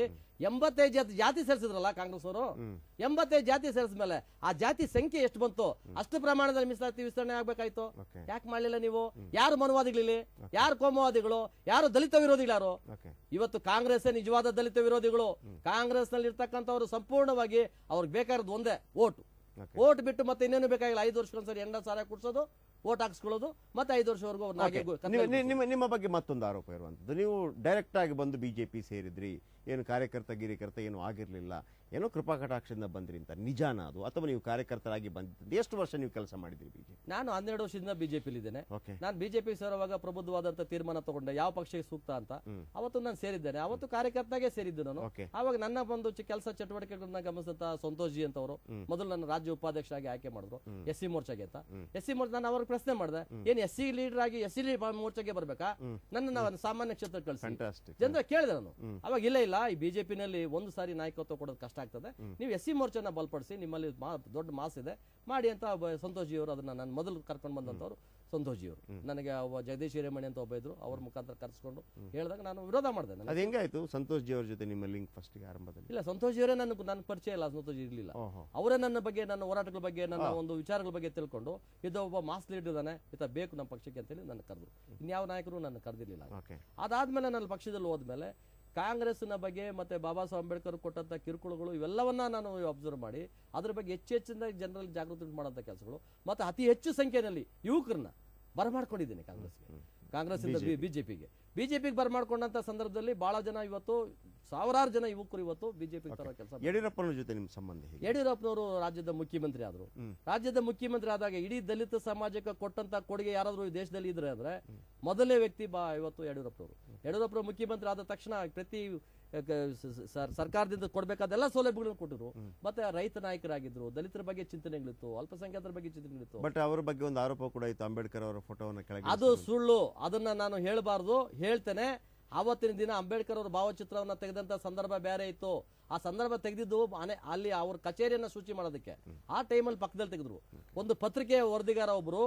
85 ಜಾತಿ ಸೇರಿಸಿದ್ರಲ್ಲ ಕಾಂಗ್ರೆಸ್ ಅವರು. 85 ಜಾತಿ ಸೇರಿಸಿದ ಮೇಲೆ ಆ ಜಾತಿ ಸಂಖ್ಯೆ ಎಷ್ಟು ಬಂತು ಅಷ್ಟು ಪ್ರಮಾಣದಲ್ಲಿ ಮೀಸಲಾತಿ ವಿಸ್ತರಣೆ ಆಗ್ಬೇಕಾಯ್ತು. ಯಾಕೆ ಮಾಡ್ಲಿಲ್ಲ ನೀವು? ಯಾರು ಮನುವಾದಿಗಳಿಲ್ಲಿ, ಯಾರು ಕೋಮುವಾದಿಗಳು, ಯಾರು ದಲಿತ ವಿರೋಧಿಗಳಾರು? ಇವತ್ತು ಕಾಂಗ್ರೆಸ್ ನಿಜವಾದ ದಲಿತ ವಿರೋಧಿಗಳು. ಕಾಂಗ್ರೆಸ್ ನಲ್ಲಿ ಇರ್ತಕ್ಕಂಥವ್ರು ಸಂಪೂರ್ಣವಾಗಿ ಅವ್ರಿಗೆ ಬೇಕಾಗಿರೋದು ಒಂದೇ ಓಟ್ ಬಿಟ್ಟು ಮತ್ತೆ ಇನ್ನೇನು ಬೇಕಾಗಿಲ್ಲ. 5 ವರ್ಷಕ್ಕೊಂದ್ಸರಿ ಎಂಡ ಸಾರ ಕುಡ್ಸೋದು, ಓಟ್ ಹಾಕ್ಸ್ಕೊಳ್ಳೋದು, ಮತ್ತೆ 5 ವರ್ಷವರೆಗೂ. ನಿಮ್ಮ ಬಗ್ಗೆ ಮತ್ತೊಂದು ಆರೋಪ ಇರುವಂತದ್ದು, ನೀವು ಡೈರೆಕ್ಟ್ ಆಗಿ ಬಂದು ಬಿಜೆಪಿ ಸೇರಿದ್ರಿ, ಏನು ಗಿರಿಕರ್ತ ಏನು ಆಗಿರ್ಲಿಲ್ಲ, ಏನೋ ಕೃಪಾ ಕಟಾಕ್ಷದಿಂದ ಬಂದ್ರಿ ಅಂತ. ನಿಜಾನ ಅದು, ಅಥವಾ ನೀವು ಕಾರ್ಯಕರ್ತರಾಗಿ ಬಂದಿದ್ದು? ಎಷ್ಟು ವರ್ಷ ನೀವು ಕೆಲಸ ಮಾಡಿದ್ರಿ ಬಿಜೆಪಿ? ನಾನು 12 ವರ್ಷದಿಂದ ಬಿಜೆಪಿಲಿ ಇದ್ದೇನೆ. ನಾನು ಬಿಜೆಪಿ ಸೇರುವಾಗ ಪ್ರಬುದ್ಧವಾದಂತ ತೀರ್ಮಾನ ತಗೊಂಡೆ ಯಾವ ಪಕ್ಷಕ್ಕೆ ಸೂಕ್ತ ಅಂತ. ಅವತ್ತು ನಾನು ಸೇರಿದ್ದೇನೆ, ಅವತ್ತು ಕಾರ್ಯಕರ್ತಾಗೆ ಸೇರಿದ್ದು ನಾನು. ಆವಾಗ ನನ್ನ ಒಂದು ಕೆಲಸ ಚಟುವಟಿಕೆಗಳನ್ನ ಗಮನಿಸಿದ ಸಂತೋಷ್ ಜಿ ಅಂತವರು ಮೊದಲು ನನ್ನ ರಾಜ್ಯ ಉಪಾಧ್ಯಕ್ಷರಾಗಿ ಆಯ್ಕೆ ಮಾಡಿದ್ರು SC ಮೋರ್ಚಾಗೆ ಅಂತ. SC ಮೋರ್ಚಾ ನಾನು ಅವ್ರಿಗೆ ಪ್ರಶ್ನೆ ಮಾಡಿದೆ, ಏನ್ SC ಲೀಡರ್ ಆಗಿ SC ಮೋರ್ಚಾಗೆ ಬರ್ಬೇಕಾ, ನನ್ನ ಸಾಮಾನ್ಯ ಕ್ಷೇತ್ರ ಕಳಿಸಿ ಜನರ ಕೇಳಿದೆ ನಾನು. ಅವಾಗ ಇಲ್ಲ ಈ ಬಿಜೆಪಿನಲ್ಲಿ ಒಂದು ಸಾರಿ ನಾಯಕತ್ವ ಕೊಡೋದು ಕಷ್ಟ ಆಗ್ತದೆ, ನೀವು SC ಮೋರ್ಚಾನ ಬಲಪಡಿಸಿ, ನಿಮ್ಮಲ್ಲಿ ದೊಡ್ಡ ಮಾಸ್ ಇದೆ ಮಾಡಿ ಅಂತ ಸಂತೋಷ್ ಜಿ ಅವರು ಅದನ್ನ ನಾನು ಮೊದಲು ಕರ್ಕೊಂಡು ಬಂದಂತವ್ರು ಸಂತೋಷ್ ಜಿ ಅವರು. ನನಗೆ ಒಬ್ಬ ಜಗದೀಶ್ ಹಿರೇಮಣಿ ಅಂತ ಒಬ್ಬ ಇದ್ರು, ಅವ್ರ ಮುಖಾಂತರ ಕರೆಸ್ಕೊಂಡು ಹೇಳಿದಾಗ ನಾನು ವಿರೋಧ ಮಾಡಿದೆ. ಅದು ಹೆಂಗಾಯ್ತು ಸಂತೋಷ್ ಜಿ ಅವ್ರ ಜೊತೆ ನಿಮ್ಮ ಲಿಂಕ್ ಫಸ್ಟ್ಗೆ ಆರಂಭದಲ್ಲಿ? ಇಲ್ಲ, ಸಂತೋಷ್ ಜಿ ಅವರೇ ನನ್ನ ಪರಿಚಯ ಇಲ್ಲ, ಸಂತೋಷ್ ಜಿ ಇರಲಿಲ್ಲ. ಅವರೇ ನನ್ನ ಬಗ್ಗೆ, ನನ್ನ ಹೋರಾಟಗಳ ಬಗ್ಗೆ, ನನ್ನ ಒಂದು ವಿಚಾರಗಳ ಬಗ್ಗೆ ತಿಳ್ಕೊಂಡು ಇದು ಒಬ್ಬ ಮಾಸ್ ಲೀಡರ್ ಇದ್ದಾನೆ, ಈತ ಬೇಕು ನಮ್ಮ ಪಕ್ಷಕ್ಕೆ ಅಂತೇಳಿ ನನ್ನ ಕರೆದ್ರು. ಇನ್ಯಾವ ನಾಯಕರು ನನ್ನ ಕರೆದಿರಲಿಲ್ಲ. ಅದಾದ್ಮೇಲೆ ನನ್ನ ಪಕ್ಷದಲ್ಲಿ ಹೋದ್ಮೇಲೆ ಕಾಂಗ್ರೆಸ್ನ ಬಗ್ಗೆ ಮತ್ತೆ ಬಾಬಾ ಸಾಹೇಬ್ ಅಂಬೇಡ್ಕರ್ ಕೊಟ್ಟಂತ ಕಿರುಕುಳಗಳು ಇವೆಲ್ಲವನ್ನ ನಾನು ಅಬ್ಸರ್ವ್ ಮಾಡಿ ಅದ್ರ ಬಗ್ಗೆ ಹೆಚ್ಚಿನ ಜನರಲ್ಲಿ ಜಾಗೃತಿ ಮಾಡುವಂತ ಕೆಲಸಗಳು ಮತ್ತೆ ಅತಿ ಹೆಚ್ಚು ಸಂಖ್ಯೆಯಲ್ಲಿ ಯುವಕರನ್ನ ಬರಮಾಡ್ಕೊಂಡಿದ್ದೀನಿ ಕಾಂಗ್ರೆಸ್ಸಿಂದ ಬಿಜೆಪಿಗೆ ಬರಮಾಡ್ಕೊಂಡಂತ ಸಂದರ್ಭದಲ್ಲಿ ಬಹಳ ಜನ ಇವತ್ತು ಸಾವಿರಾರು ಜನ ಯುವಕರು ಇವತ್ತು ಬಿಜೆಪಿಗೆ ತರೋ ಕೆಲಸ. ಯಡಿಯೂರಪ್ಪನ ಜೊತೆ ನಿಮ್ಮ ಸಂಬಂಧ? ಯಡಿಯೂರಪ್ಪನವರು ರಾಜ್ಯದ ಮುಖ್ಯಮಂತ್ರಿ ಆದ್ರು. ರಾಜ್ಯದ ಮುಖ್ಯಮಂತ್ರಿ ಆದಾಗ ಇಡೀ ದಲಿತ ಸಮಾಜಕ್ಕೆ ಕೊಟ್ಟಂತ ಕೊಡುಗೆ ಯಾರಾದ್ರೂ ಈ ದೇಶದಲ್ಲಿ ಇದ್ರೆ ಅಂದ್ರೆ ಮೊದಲನೇ ವ್ಯಕ್ತಿ ಇವತ್ತು ಯಡಿಯೂರಪ್ಪನವರು ಮುಖ್ಯಮಂತ್ರಿ ಆದ ತಕ್ಷಣ ಪ್ರತಿ ಸರ್ಕಾರದಿಂದ ಕೊಡ್ಬೇಕಾದೆಲ್ಲ ಸೌಲಭ್ಯಗಳನ್ನು ಕೊಟ್ಟರು. ಮತ್ತೆ ರೈತ ನಾಯಕರಾಗಿದ್ರು, ದಲಿತರ ಬಗ್ಗೆ ಚಿಂತನೆಗಳಿತ್ತು, ಅಲ್ಪಸಂಖ್ಯಾತರ ಬಗ್ಗೆ ಚಿಂತನೆಗಳಿತ್ತು. ಬಟ್ ಅವರ ಬಗ್ಗೆ ಒಂದು ಆರೋಪ ಕೂಡ ಇತ್ತು, ಅಂಬೇಡ್ಕರ್ ಅವರ ಫೋಟೋವನ್ನು ಕೆಳಗೆ. ಅದು ಸುಳ್ಳು, ಅದನ್ನ ನಾನು ಹೇಳಬಾರ್ದು, ಹೇಳ್ತೇನೆ. ಆವತ್ತಿನ ದಿನ ಅಂಬೇಡ್ಕರ್ ಅವರ ಭಾವಚಿತ್ರವನ್ನ ತೆಗೆದಂತ ಸಂದರ್ಭ ಬೇರೆ ಇತ್ತು. ಆ ಸಂದರ್ಭ ತೆಗೆದಿದ್ದು ಅಲ್ಲಿ ಅವ್ರ ಕಚೇರಿಯನ್ನ ಸೂಚಿ ಮಾಡೋದಕ್ಕೆ ಆ ಟೈಮಲ್ಲಿ ಪಕ್ಕದಲ್ಲಿ ತೆಗೆದ್ರು. ಒಂದು ಪತ್ರಿಕೆಯ ವರದಿಗಾರ ಒಬ್ರು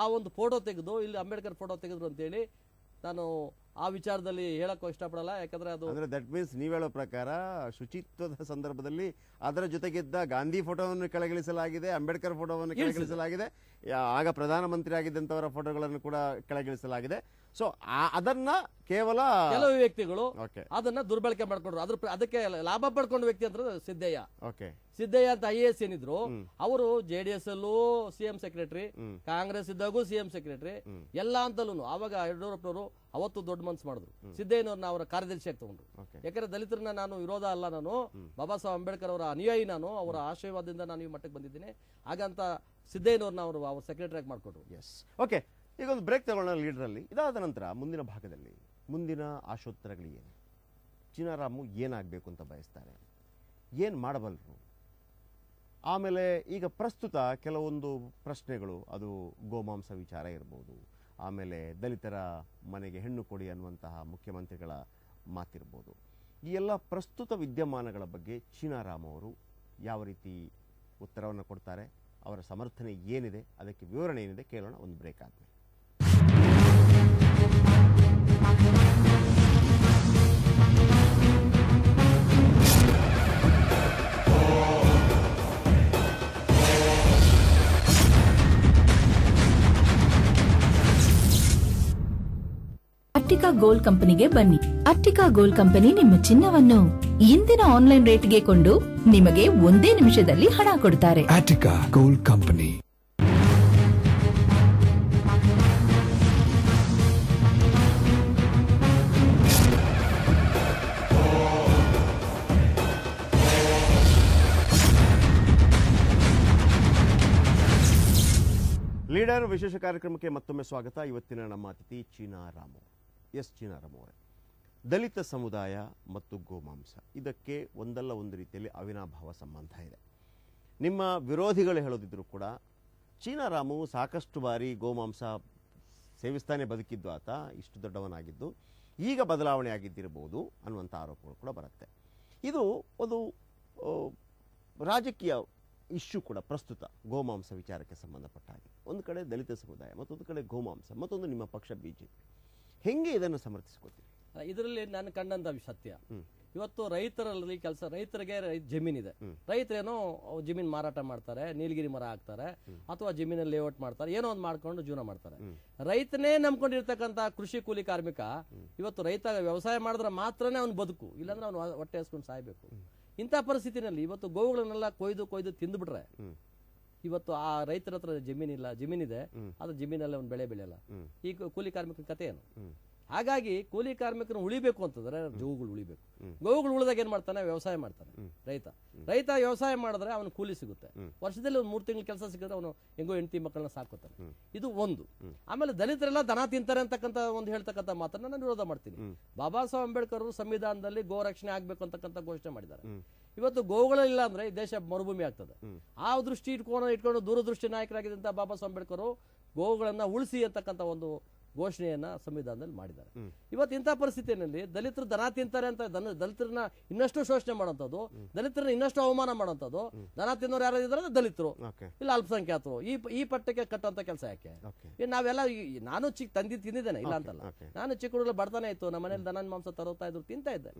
ಆ ಒಂದು ಫೋಟೋ ತೆಗೆದು ಇಲ್ಲಿ ಅಂಬೇಡ್ಕರ್ ಫೋಟೋ ತೆಗೆದ್ರು ಅಂತೇಳಿ ನಾನು ಆ ವಿಚಾರದಲ್ಲಿ ಹೇಳಕ್ಕೂ ಇಷ್ಟಪಡಲ್ಲ. ಯಾಕಂದ್ರೆ ಅದು ಅಂದ್ರೆ ದಟ್ ಮೀನ್ಸ್ ನೀವ್ ಹೇಳೋ ಪ್ರಕಾರ ಶುಚಿತ್ವದ ಸಂದರ್ಭದಲ್ಲಿ ಅದರ ಜೊತೆಗಿದ್ದ ಗಾಂಧಿ ಫೋಟೋವನ್ನು ಕೆಳಗಿಳಿಸಲಾಗಿದೆ, ಅಂಬೇಡ್ಕರ್ ಫೋಟೋವನ್ನು ಕೆಳಗಿಳಿಸಲಾಗಿದೆ, ಆಗ ಪ್ರಧಾನಮಂತ್ರಿ ಆಗಿದ್ದಂತವರ ಫೋಟೋಗಳನ್ನು ಕೂಡ ಕೆಳಗಿಳಿಸಲಾಗಿದೆ. ಸೊ ಅದನ್ನ ಕೇವಲ ಕೆಲವು ವ್ಯಕ್ತಿಗಳು ಅದನ್ನ ದುರ್ಬಳಕೆ ಮಾಡ್ಕೊಂಡ್ರು. ಅದಕ್ಕೆ ಲಾಭ ಪಡ್ಕೊಂಡ ವ್ಯಕ್ತಿ ಅಂತ ಸಿದ್ದಯ್ಯ ಅಂತ IAS ಏನಿದ್ರು ಅವರು JDS ಅಲ್ಲೂ CM ಸೆಕ್ರೆಟರಿ, ಕಾಂಗ್ರೆಸ್ ಇದ್ದಾಗೂ CM ಸೆಕ್ರೆಟರಿ, ಎಲ್ಲಾ ಅಂತಲೂ ಆವಾಗ ಯಡಿಯೂರಪ್ಪನವರು ಅವತ್ತು ದೊಡ್ಡ ಮನ್ಸು ಮಾಡಿದ್ರು. ಸಿದ್ದಯ್ಯನವ್ರನ್ನ ಅವರ ಕಾರ್ಯದರ್ಶಿಯಾಗಿ ತಗೊಂಡ್ರು. ಯಾಕಂದ್ರೆ ದಲಿತರನ್ನ ನಾನು ವಿರೋಧ ಅಲ್ಲ, ನಾನು ಬಾಬಾ ಸಾಹೇಬ್ ಅಂಬೇಡ್ಕರ್ ಅವರ ಅನುಯಾಯಿ, ನಾನು ಅವರ ಆಶೀರ್ವಾದದಿಂದ ನಾನು ಈ ಮಟ್ಟಕ್ಕೆ ಬಂದಿದ್ದೀನಿ. ಹಾಗಂತ ಸಿದ್ದಯ್ಯನವ್ರನ್ನ ಅವರು ಅವ್ರ ಸೆಕ್ರೆಟರಿ ಆಗಿ ಮಾಡ್ಕೊಟ್ರು. ಓಕೆ, ಈಗ ಒಂದು ಬ್ರೇಕ್ ತಗೊಳ್ಳೋಣ ಲೀಡರಲ್ಲಿ. ಇದಾದ ನಂತರ ಮುಂದಿನ ಭಾಗದಲ್ಲಿ ಮುಂದಿನ ಆಶೋತ್ತರಗಳೇನು, ಚೀನಾರಾಮು ಏನಾಗಬೇಕು ಅಂತ ಬಯಸ್ತಾರೆ, ಏನು ಮಾಡಬಲ್ಲರು, ಆಮೇಲೆ ಈಗ ಪ್ರಸ್ತುತ ಕೆಲವೊಂದು ಪ್ರಶ್ನೆಗಳು, ಅದು ಗೋಮಾಂಸ ವಿಚಾರ ಇರ್ಬೋದು, ಆಮೇಲೆ ದಲಿತರ ಮನೆಗೆ ಹೆಣ್ಣು ಕೊಡಿ ಅನ್ನುವಂತಹ ಮುಖ್ಯಮಂತ್ರಿಗಳ ಮಾತಿರ್ಬೋದು, ಈ ಎಲ್ಲ ಪ್ರಸ್ತುತ ವಿದ್ಯಮಾನಗಳ ಬಗ್ಗೆ ಚೀನಾರಾಮ್ ಅವರು ಯಾವ ರೀತಿ ಉತ್ತರವನ್ನು ಕೊಡ್ತಾರೆ, ಅವರ ಸಮರ್ಥನೆ ಏನಿದೆ, ಅದಕ್ಕೆ ವಿವರಣೆ ಏನಿದೆ ಕೇಳೋಣ ಒಂದು ಬ್ರೇಕ್ ಆದಮೇಲೆ. ಅಟ್ಟಿಕಾ ಗೋಲ್ಡ್ ಕಂಪನಿಗೆ ಬನ್ನಿ. ಅಟ್ಟಿಕಾ ಗೋಲ್ಡ್ ಕಂಪನಿ ನಿಮ್ಮ ಚಿನ್ನವನ್ನು ಇಂದಿನ ಆನ್ಲೈನ್ ರೇಟ್ಗೆ ಕೊಂಡು ನಿಮಗೆ ಒಂದೇ ನಿಮಿಷದಲ್ಲಿ ಹಣ ಕೊಡುತ್ತಾರೆ. Attica gold company. ಲೀಡರ್ ವಿಶೇಷ ಕಾರ್ಯಕ್ರಮಕ್ಕೆ ಮತ್ತೊಮ್ಮೆ ಸ್ವಾಗತ. ಇವತ್ತಿನ ನಮ್ಮ ಅತಿಥಿ ಚೀನಾರಾಮು. ಚೀನಾರಾಮ್ ಅವರೇ, ದಲಿತ ಸಮುದಾಯ ಮತ್ತು ಗೋಮಾಂಸ ಇದಕ್ಕೆ ಒಂದಲ್ಲ ಒಂದು ರೀತಿಯಲ್ಲಿ ಅವಿನಾಭಾವ ಸಂಬಂಧ ಇದೆ. ನಿಮ್ಮ ವಿರೋಧಿಗಳು ಹೇಳೋದಿದ್ರು ಕೂಡ ಚೀನಾರಾಮು ಸಾಕಷ್ಟು ಬಾರಿ ಗೋಮಾಂಸ ಸೇವಿಸ್ತಾನೆ ಬದುಕಿದ್ದು ಆತ, ಇಷ್ಟು ದೊಡ್ಡವನಾಗಿದ್ದು, ಈಗ ಬದಲಾವಣೆ ಆಗಿದ್ದಿರಬಹುದು ಅನ್ನುವಂಥ ಆರೋಪಗಳು ಕೂಡ ಬರುತ್ತೆ. ಇದು ಒಂದು ರಾಜಕೀಯ ಇಶ್ಯೂ ಕೂಡ ಪ್ರಸ್ತುತ ಗೋಮಾಂಸ ವಿಚಾರಕ್ಕೆ ಸಂಬಂಧಪಟ್ಟ ಹಾಗೆ. ಒಂದು ಕಡೆ ದಲಿತ ಸಮುದಾಯ, ಮತ್ತೊಂದು ಕಡೆ ಗೋಮಾಂಸ, ಮತ್ತೊಂದು ನಿಮ್ಮ ಪಕ್ಷ BJP. ಹೆಂಗೆ ಇದನ್ನು ಸಮರ್ಥಿಸ್ಕೊತೀರಿ? ಇದರಲ್ಲಿ ನಾನು ಕಂಡಂತ ಸತ್ಯ, ಇವತ್ತು ರೈತರಲ್ಲಿ ಕೆಲಸ, ರೈತರಿಗೆ ಜಮೀನಿದೆ, ರೈತರೇನೋ ಜಮೀನ್ ಮಾರಾಟ ಮಾಡ್ತಾರೆ, ನೀಲಗಿರಿ ಮರ ಹಾಕ್ತಾರೆ, ಅಥವಾ ಜಮೀನಲ್ಲಿ ಲೇಔಟ್ ಮಾಡ್ತಾರೆ, ಏನೋ ಒಂದು ಮಾಡ್ಕೊಂಡು ಜೀವನ ಮಾಡ್ತಾರೆ. ರೈತನೇ ನಂಬ್ಕೊಂಡಿರ್ತಕ್ಕಂಥ ಕೃಷಿ ಕೂಲಿ ಕಾರ್ಮಿಕ ಇವತ್ತು ರೈತ ವ್ಯವಸಾಯ ಮಾಡಿದ್ರೆ ಮಾತ್ರನೇ ಅವ್ನು ಬದುಕು, ಇಲ್ಲಾಂದ್ರೆ ಅವ್ನು ಹೊಟ್ಟೆ ಹಸ್ಕೊಂಡು ಸಾಯ್ಬೇಕು. ಇಂಥ ಪರಿಸ್ಥಿತಿನಲ್ಲಿ ಇವತ್ತು ಗೋವುಗಳನ್ನೆಲ್ಲ ಕೊಯ್ದು ತಿಂದುಬಿಟ್ರೆ ಇವತ್ತು ಆ ರೈತರ ಹತ್ರ ಜಮೀನಿದೆ, ಆದ್ರೆ ಜಮೀನಲ್ಲಿ ಅವ್ನು ಬೆಳೆ ಬೆಳೆಯಲ್ಲ. ಈ ಕೂಲಿ ಕಾರ್ಮಿಕರ ಕಥೆ ಏನು? ಹಾಗಾಗಿ ಕೂಲಿ ಕಾರ್ಮಿಕರನ್ನು ಉಳಿಬೇಕು ಅಂತಂದ್ರೆ ಗೋವುಗಳು ಉಳಿಬೇಕು. ಗೋವುಗಳು ಉಳಿದಾಗ ಏನ್ ಮಾಡ್ತಾನೆ? ವ್ಯವಸಾಯ ಮಾಡ್ತಾನೆ ರೈತ ವ್ಯವಸಾಯ ಮಾಡಿದ್ರೆ ಅವನು ಕೂಲಿ ಸಿಗುತ್ತೆ. ವರ್ಷದಲ್ಲಿ ಒಂದು 3 ತಿಂಗಳು ಕೆಲಸ ಸಿಕ್ಕಿದ್ರೆ ಅವನು ಹೆಂಗೋ ಹೆಂಡತಿ ಮಕ್ಕಳನ್ನ ಸಾಕೋತಾನೆ. ಇದು ಒಂದು. ಆಮೇಲೆ ದಲಿತರೆಲ್ಲ ದನ ತಿಂತಾರೆ ಅಂತಕ್ಕಂಥ ಒಂದು ಹೇಳ್ತಕ್ಕಂಥ ಮಾತನ್ನ ನಾನು ವಿರೋಧ ಮಾಡ್ತೀನಿ. ಬಾಬಾ ಸಾಹೇಬ್ ಅಂಬೇಡ್ಕರ್ ಅವರು ಸಂವಿಧಾನದಲ್ಲಿ ಗೋ ರಕ್ಷಣೆ ಆಗ್ಬೇಕು ಅಂತಕ್ಕಂಥ ಘೋಷಣೆ ಮಾಡಿದ್ದಾರೆ. ಇವತ್ತು ಗೋವುಗಳಿಲ್ಲ ಅಂದ್ರೆ ಈ ದೇಶ ಮರುಭೂಮಿ ಆಗ್ತದೆ. ಆ ದೃಷ್ಟಿ ಇಟ್ಕೊಂಡು ದೂರದೃಷ್ಟಿ ನಾಯಕರಾಗಿದ್ದಂತ ಬಾಬಾ ಸಾಹೇಬ್ ಅಂಬೇಡ್ಕರ್ ಗೋವುಗಳನ್ನ ಉಳಿಸಿ ಅಂತಕ್ಕಂಥ ಒಂದು ಘೋಷಣೆಯನ್ನ ಸಂವಿಧಾನದಲ್ಲಿ ಮಾಡಿದ್ದಾರೆ. ಇವತ್ತು ಇಂಥ ಪರಿಸ್ಥಿತಿಯಲ್ಲಿ ದಲಿತರು ದನ ತಿಂತಾರೆ ಅಂತ ದಲಿತರನ್ನ ಇನ್ನಷ್ಟು ಶೋಷಣೆ ಮಾಡುವಂಥದ್ದು, ದಲಿತರನ್ನ ಇನ್ನಷ್ಟು ಅವಮಾನ ಮಾಡುವಂಥದ್ದು, ದನ ತಿನ್ನೋರು ಯಾರು ಇದ್ದಾರೆ ದಲಿತರು ಇಲ್ಲ ಅಲ್ಪಸಂಖ್ಯಾತರು, ಈ ಪಟ್ಟಕ್ಕೆ ಕಟ್ಟುವಂತ ಕೆಲಸ ಯಾಕೆ? ನಾವೆಲ್ಲ ನಾನು ತಿಂದಿದ್ದೇನೆ ಇಲ್ಲ ಅಂತಲ್ಲ, ನಾನು ಚಿಕ್ಕ ಹುಡುಗರು ಬಡತಾನೆ ಇತ್ತು, ನಮ್ಮ ಮನೇಲಿ ದನ ಮಾಂಸ ತರೋತಾ ಇದ್ರು, ತಿಂತಾ ಇದ್ದೆ.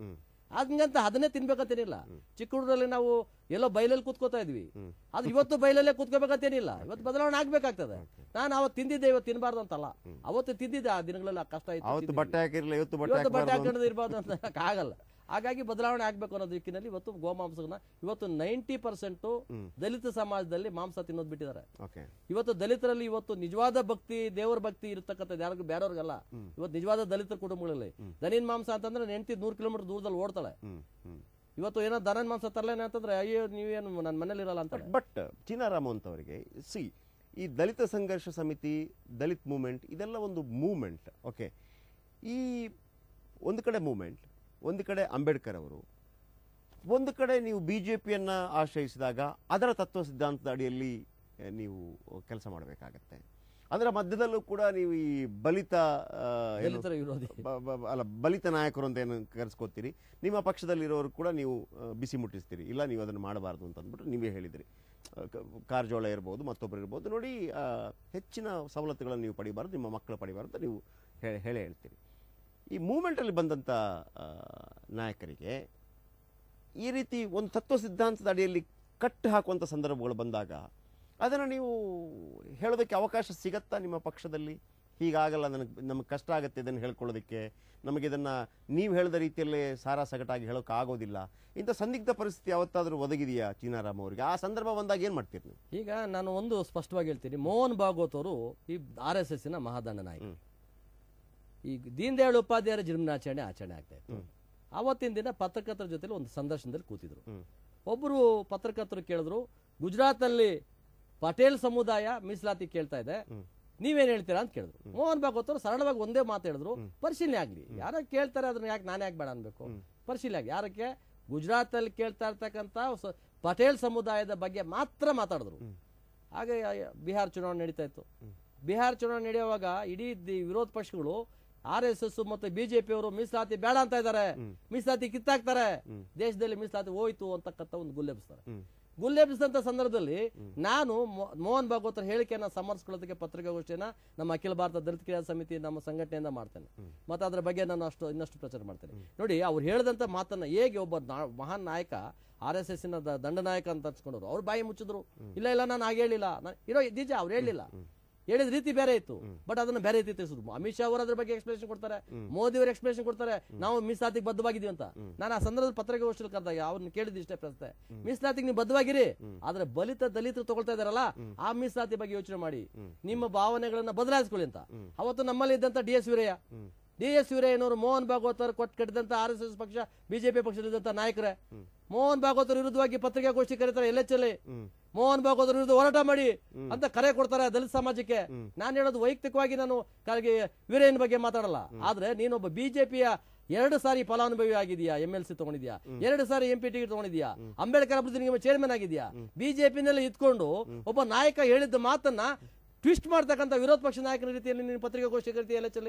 ಹಂಗಂತ ಅದನ್ನೇ ತಿನ್ಬೇಕಂತೇನಿಲ್ಲ. ಚಿಕ್ಕ ಹುಡುಗರಲ್ಲಿ ನಾವು ಎಲ್ಲೋ ಬೈಲಲ್ಲಿ ಕೂತ್ಕೋತಾ ಇದ್ವಿ, ಅದು ಇವತ್ತು ಬೈಲಲ್ಲೇ ಕೂತ್ಕೋಬೇಕಂತೇನಿಲ್ಲ, ಇವತ್ತು ಬದಲಾವಣೆ ಆಗ್ಬೇಕಾಗ್ತದೆ. ನಾನು ಅವತ್ತು ತಿಂದಿದ್ದೆ, ಇವತ್ತು ತಿನ್ಬಾರ್ದು ಅಂತಲ್ಲ, ಅವತ್ತು ತಿಂದಿದ್ದೆ, ಆ ದಿನಗಳಲ್ಲಿ ಕಷ್ಟ ಇತ್ತು, ಬಟ್ಟೆ ಹಾಕಿರ್ಲಿಲ್ಲ, ಇವತ್ತು ಬಟ್ಟೆ ಹಾಕಿರೋದು ಇರ್ಬಾರ್ದು ಅಂತ ಆಗಲ್ಲ. ಹಾಗಾಗಿ ಬದಲಾವಣೆ ಆಗ್ಬೇಕು ಅನ್ನೋ ದಿಕ್ಕಿನಲ್ಲಿ ಇವತ್ತು ಗೋಮಾಂಸನ ಇವತ್ತು 90% ದಲಿತ ಸಮಾಜದಲ್ಲಿ ಮಾಂಸ ತಿನ್ನೋದು ಬಿಟ್ಟಿದ್ದಾರೆ. ಇವತ್ತು ದಲಿತರಲ್ಲಿ ಇವತ್ತು ನಿಜವಾದ ಭಕ್ತಿ, ದೇವರ ಭಕ್ತಿ ಇರತಕ್ಕಂಥದ್ದು ಯಾರಿಗೂ ಬೇರೆಯವ್ರಿಗಲ್ಲ. ಇವತ್ತು ನಿಜವಾದ ದಲಿತ ಕುಟುಂಬಗಳಲ್ಲಿ ದನಿನ್ ಮಾಂಸ ಅಂತಂದ್ರೆ ನೆಂಟಿ 100 ಕಿಲೋಮೀಟರ್ ದೂರದಲ್ಲಿ ಓಡ್ತಾಳೆ. ಇವತ್ತು ಏನೋ ದನನ್ ಮಾಂಸ ತರಲೇನೆ ಅಂತಂದ್ರೆ ಅಯ್ಯೋ ನೀವೇನು ನನ್ನ ಮನೇಲಿ ಇರಲ್ಲ ಅಂತ. ಬಟ್ ಚೀನಾರಾಮ್ ಅಂತವರಿಗೆ ಈ ದಲಿತ ಸಂಘರ್ಷ ಸಮಿತಿ, ದಲಿತ್ ಮೂವ್ಮೆಂಟ್ ಇದೆಲ್ಲ ಒಂದು ಮೂವ್ಮೆಂಟ್. ಓಕೆ, ಈ ಒಂದು ಕಡೆ ಮೂವ್ಮೆಂಟ್, ಒಂದು ಕಡೆ ಅಂಬೇಡ್ಕರ್ ಅವರು, ಒಂದು ಕಡೆ ನೀವು ಬಿಜೆಪಿಯನ್ನ ಆಶ್ರಯಿಸಿದಾಗ ಅದರ ತತ್ವ ಸಿದ್ಧಾಂತದ ಅಡಿಯಲ್ಲಿ ನೀವು ಕೆಲಸ ಮಾಡಬೇಕಾಗತ್ತೆ. ಅದರ ಮಧ್ಯದಲ್ಲೂ ಕೂಡ ನೀವು ಈ ಬಲಿತ ನಾಯಕರು ಅಂತ ಏನು ಕರೆಸ್ಕೋತೀರಿ, ನಿಮ್ಮ ಪಕ್ಷದಲ್ಲಿರೋರು ಕೂಡ ನೀವು ಬಿಸಿ ಮುಟ್ಟಿಸ್ತೀರಿ, ಇಲ್ಲ ನೀವು ಅದನ್ನು ಮಾಡಬಾರ್ದು ಅಂತ ಅಂದ್ಬಿಟ್ಟು ನೀವೇ ಹೇಳಿದಿರಿ. ಕಾರಜೋಳ ಇರ್ಬೋದು, ಮತ್ತೊಬ್ಬರು ಇರ್ಬೋದು, ನೋಡಿ ಹೆಚ್ಚಿನ ಸವಲತ್ತುಗಳನ್ನು ನೀವು ಪಡಿಬಾರ್ದು, ನಿಮ್ಮ ಮಕ್ಕಳು ಪಡಿಬಾರ್ದು ಅಂತ ನೀವು ಹೇಳ್ತೀರಿ. ಈ ಮೂವ್ಮೆಂಟಲ್ಲಿ ಬಂದಂಥ ನಾಯಕರಿಗೆ ಈ ರೀತಿ ಒಂದು ತತ್ವ ಸಿದ್ಧಾಂತದ ಅಡಿಯಲ್ಲಿ ಕಟ್ಟು ಹಾಕುವಂಥ ಸಂದರ್ಭಗಳು ಬಂದಾಗ ಅದನ್ನು ನೀವು ಹೇಳೋದಕ್ಕೆ ಅವಕಾಶ ಸಿಗತ್ತಾ ನಿಮ್ಮ ಪಕ್ಷದಲ್ಲಿ? ಹೀಗಾಗಲ್ಲ, ನಮಗೆ ಕಷ್ಟ ಆಗುತ್ತೆ ಇದನ್ನು ಹೇಳ್ಕೊಳ್ಳೋದಕ್ಕೆ, ನಮಗಿದನ್ನು ನೀವು ಹೇಳಿದ ರೀತಿಯಲ್ಲೇ ಸಾರಾಸಗಟಾಗಿ ಹೇಳೋಕೆ ಆಗೋದಿಲ್ಲ, ಇಂಥ ಸಂದಿಗ್ಧ ಪರಿಸ್ಥಿತಿ ಯಾವತ್ತಾದರೂ ಒದಗಿದೆಯಾ ಚೀನಾರಾಮ್ ಅವರಿಗೆ? ಆ ಸಂದರ್ಭ ಬಂದಾಗ ಏನು ಮಾಡ್ತೀರಿ ನೀವು? ಈಗ ನಾನು ಒಂದು ಸ್ಪಷ್ಟವಾಗಿ ಹೇಳ್ತೀನಿ, ಮೋಹನ್ ಭಾಗವತ್ ಅವರು ಈ RSSನ ಮಹಾದಂಡ ನಾಯಕ. ಈ ದೀನ್ ದಯಾಳ್ ಉಪಾಧ್ಯಾಯರ ಜನ್ಮದಿನಾಚರಣೆ ಆಗ್ತಾ ಇತ್ತು. ಅವತ್ತಿನ ದಿನ ಪತ್ರಕರ್ತರ ಜೊತೆ ಒಂದು ಸಂದರ್ಶನದಲ್ಲಿ ಕೂತಿದ್ರು. ಒಬ್ಬರು ಪತ್ರಕರ್ತರು ಕೇಳಿದ್ರು, ಗುಜರಾತ್ ನಲ್ಲಿ ಪಟೇಲ್ ಸಮುದಾಯ ಮೀಸಲಾತಿ ಕೇಳ್ತಾ ಇದೆ, ನೀವೇನ್ ಹೇಳ್ತೀರಾ ಅಂತ ಕೇಳಿದ್ರು. ಮೋಹನ್ ಭಾಗವತ್ ಅವರು ಸರಳವಾಗಿ ಒಂದೇ ಮಾತು ಹೇಳಿದ್ರು, ಪರಿಶೀಲನೆ ಆಗ್ಲಿ, ಯಾರೋ ಕೇಳ್ತಾರೆ ಅದನ್ನ ಯಾಕೆ ನಾನೇ ಯಾಕೆ ಬೇಡ ಅನ್ಬೇಕು, ಪರಿಶೀಲನೆ ಆಗಿ. ಯಾರಕ್ಕೆ? ಗುಜರಾತ್ ಅಲ್ಲಿ ಕೇಳ್ತಾ ಇರ್ತಕ್ಕಂಥ ಪಟೇಲ್ ಸಮುದಾಯದ ಬಗ್ಗೆ ಮಾತ್ರ ಮಾತಾಡಿದ್ರು. ಹಾಗೆ ಬಿಹಾರ್ ಚುನಾವಣೆ ನಡೀತಾ ಇತ್ತು. ಬಿಹಾರ್ ಚುನಾವಣೆ ನಡೆಯುವಾಗ ಇಡೀ ವಿರೋಧ ಪಕ್ಷಗಳು RSS ಮತ್ತು ಬಿಜೆಪಿ ಅವರು ಮೀಸಲಾತಿ ಬೇಡ ಅಂತ ಇದ್ದಾರೆ, ಮೀಸಲಾತಿ ಕಿತ್ತಾಕ್ತಾರೆ, ದೇಶದಲ್ಲಿ ಮೀಸಲಾತಿ ಹೋಯ್ತು ಅಂತಕ್ಕಂಥ ಒಂದು ಗುಲ್ಲೆಬ್ಬಿಸಿದಂತ ಸಂದರ್ಭದಲ್ಲಿ ನಾನು ಮೋಹನ್ ಭಾಗವತರ ಹೇಳಿಕೆಯನ್ನ ಸಮರ್ಸ್ಕೊಳ್ಳೋದಕ್ಕೆ ಪತ್ರಿಕಾಗೋಷ್ಠಿಯನ್ನ ನಮ್ಮ ಅಖಿಲ ಭಾರತ ದಲಿತ ಕ್ರಿಯಾ ಸಮಿತಿ ನಮ್ಮ ಸಂಘಟನೆಯಿಂದ ಮಾಡ್ತೇನೆ, ಮತ್ತೆ ಅದರ ಬಗ್ಗೆ ನಾನು ಇನ್ನಷ್ಟು ಪ್ರಚಾರ ಮಾಡ್ತೇನೆ. ನೋಡಿ, ಅವ್ರು ಹೇಳಿದಂತ ಮಾತನ್ನ ಹೇಗೆ ಒಬ್ಬ ಮಹಾನ್ ನಾಯಕ RSSನ ದಂಡನಾಯಕ ಅಂತ ಹಚ್ಕೊಂಡವ್ರು ಅವ್ರು ಬಾಯಿ ಮುಚ್ಚಿದ್ರು. ಇಲ್ಲ ನಾನು ಹಾಗೆ ಹೇಳಿಲ್ಲ, ಇರೋ ನಿಜ ಅವ್ರು ಹೇಳಿಲ್ಲ, ಹೇಳಿದ ರೀತಿ ಬೇರೆ ಇತ್ತು, ಬಟ್ ಅದನ್ನ ಬೇರೆ ರೀತಿ ತಿಳಿಸಿದ್ರು. ಅಮಿತ್ ಶಾ ಅವರು ಅದ್ರ ಬಗ್ಗೆ ಎಕ್ಸ್ಪ್ಲೇಷನ್ ಕೊಡ್ತಾರೆ, ಮೋದಿ ಅವರು ಎಕ್ಸ್ಪ್ಲೇಷನ್ ಕೊಡ್ತಾರೆ, ನಾವು ಮೀಸಲಾತಿಗೆ ಬದ್ಧವಾಗಿದ್ದೀವಿ ಅಂತ. ನಾನು ಆ ಸಂದರ್ಭದಲ್ಲಿ ಪತ್ರಿಕಾಗೋಷ್ಠಿಯಲ್ಲಿ ಕರೆದಾಗ ಅವ್ರನ್ನ ಕೇಳಿದ ಇಷ್ಟೇ ಪ್ರಶ್ನೆ, ಮೀಸಲಾತಿಗೆ ನೀವು ಬದ್ಧವಾಗಿರಿ, ಆದ್ರೆ ದಲಿತರು ತಗೊಳ್ತಾ ಇದಾರಲ್ಲ ಆ ಮೀಸಲಾತಿ ಬಗ್ಗೆ ಯೋಚನೆ ಮಾಡಿ, ನಿಮ್ಮ ಭಾವನೆಗಳನ್ನ ಬದಲಾಯಿಸ್ಕೊಳ್ಳಿ ಅಂತ. ಅವತ್ತು ನಮ್ಮಲ್ಲಿ ಇದ್ದಂತ DS ವೀರಯ್ಯನವರು ಮೋಹನ್ ಭಾಗವತ್ ಅವರು ಕಟ್ಟಿದಂತ RSS ಪಕ್ಷ, ಬಿಜೆಪಿ ಪಕ್ಷದಲ್ಲಿದ್ದಂತ ನಾಯಕರೇ ಮೋಹನ್ ಭಾಗವತ್ ವಿರುದ್ಧವಾಗಿ ಪತ್ರಿಕಾಗೋಷ್ಠಿ ಕರೀತಾರೆ, LHL ಮೋಹನ್ ಭಾಗವತ್ ವಿರುದ್ಧ ಹೋರಾಟ ಮಾಡಿ ಅಂತ ಕರೆ ಕೊಡ್ತಾರೆ ದಲಿತ ಸಮಾಜಕ್ಕೆ. ನಾನು ಹೇಳೋದು ವೈಯಕ್ತಿಕವಾಗಿ ನಾನು ವೀರಯ್ಯನ ಬಗ್ಗೆ ಮಾತಾಡಲ್ಲ, ಆದ್ರೆ ನೀನೊಬ್ಬ ಬಿಜೆಪಿಯ 2 ಸಾರಿ ಫಲಾನುಭವಿ ಆಗಿದೆಯಾ, MLC ತಗೊಂಡಿದ್ಯಾ, 2 ಸಾರಿ MP ಟಿಕೆಟ್ ತಗೊಂಡಿದ್ಯಾ, ಅಂಬೇಡ್ಕರ್ ಅಭಿವೃದ್ಧಿ ನಿಗಮ ಚೇರ್ಮನ್ ಆಗಿದ್ಯಾ, ಬಿಜೆಪಿನಲ್ಲಿ ಇದ್ಕೊಂಡು ಒಬ್ಬ ನಾಯಕ ಹೇಳಿದ ಮಾತನ್ನ ಟ್ವಿಸ್ಟ್ ಮಾಡ್ತಕ್ಕಂಥ ವಿರೋಧ ಪಕ್ಷ ನಾಯಕನ ರೀತಿಯಲ್ಲಿ ನೀನು ಪತ್ರಿಕಾಗೋಷ್ಠಿ ಕರಿತಿ LHL.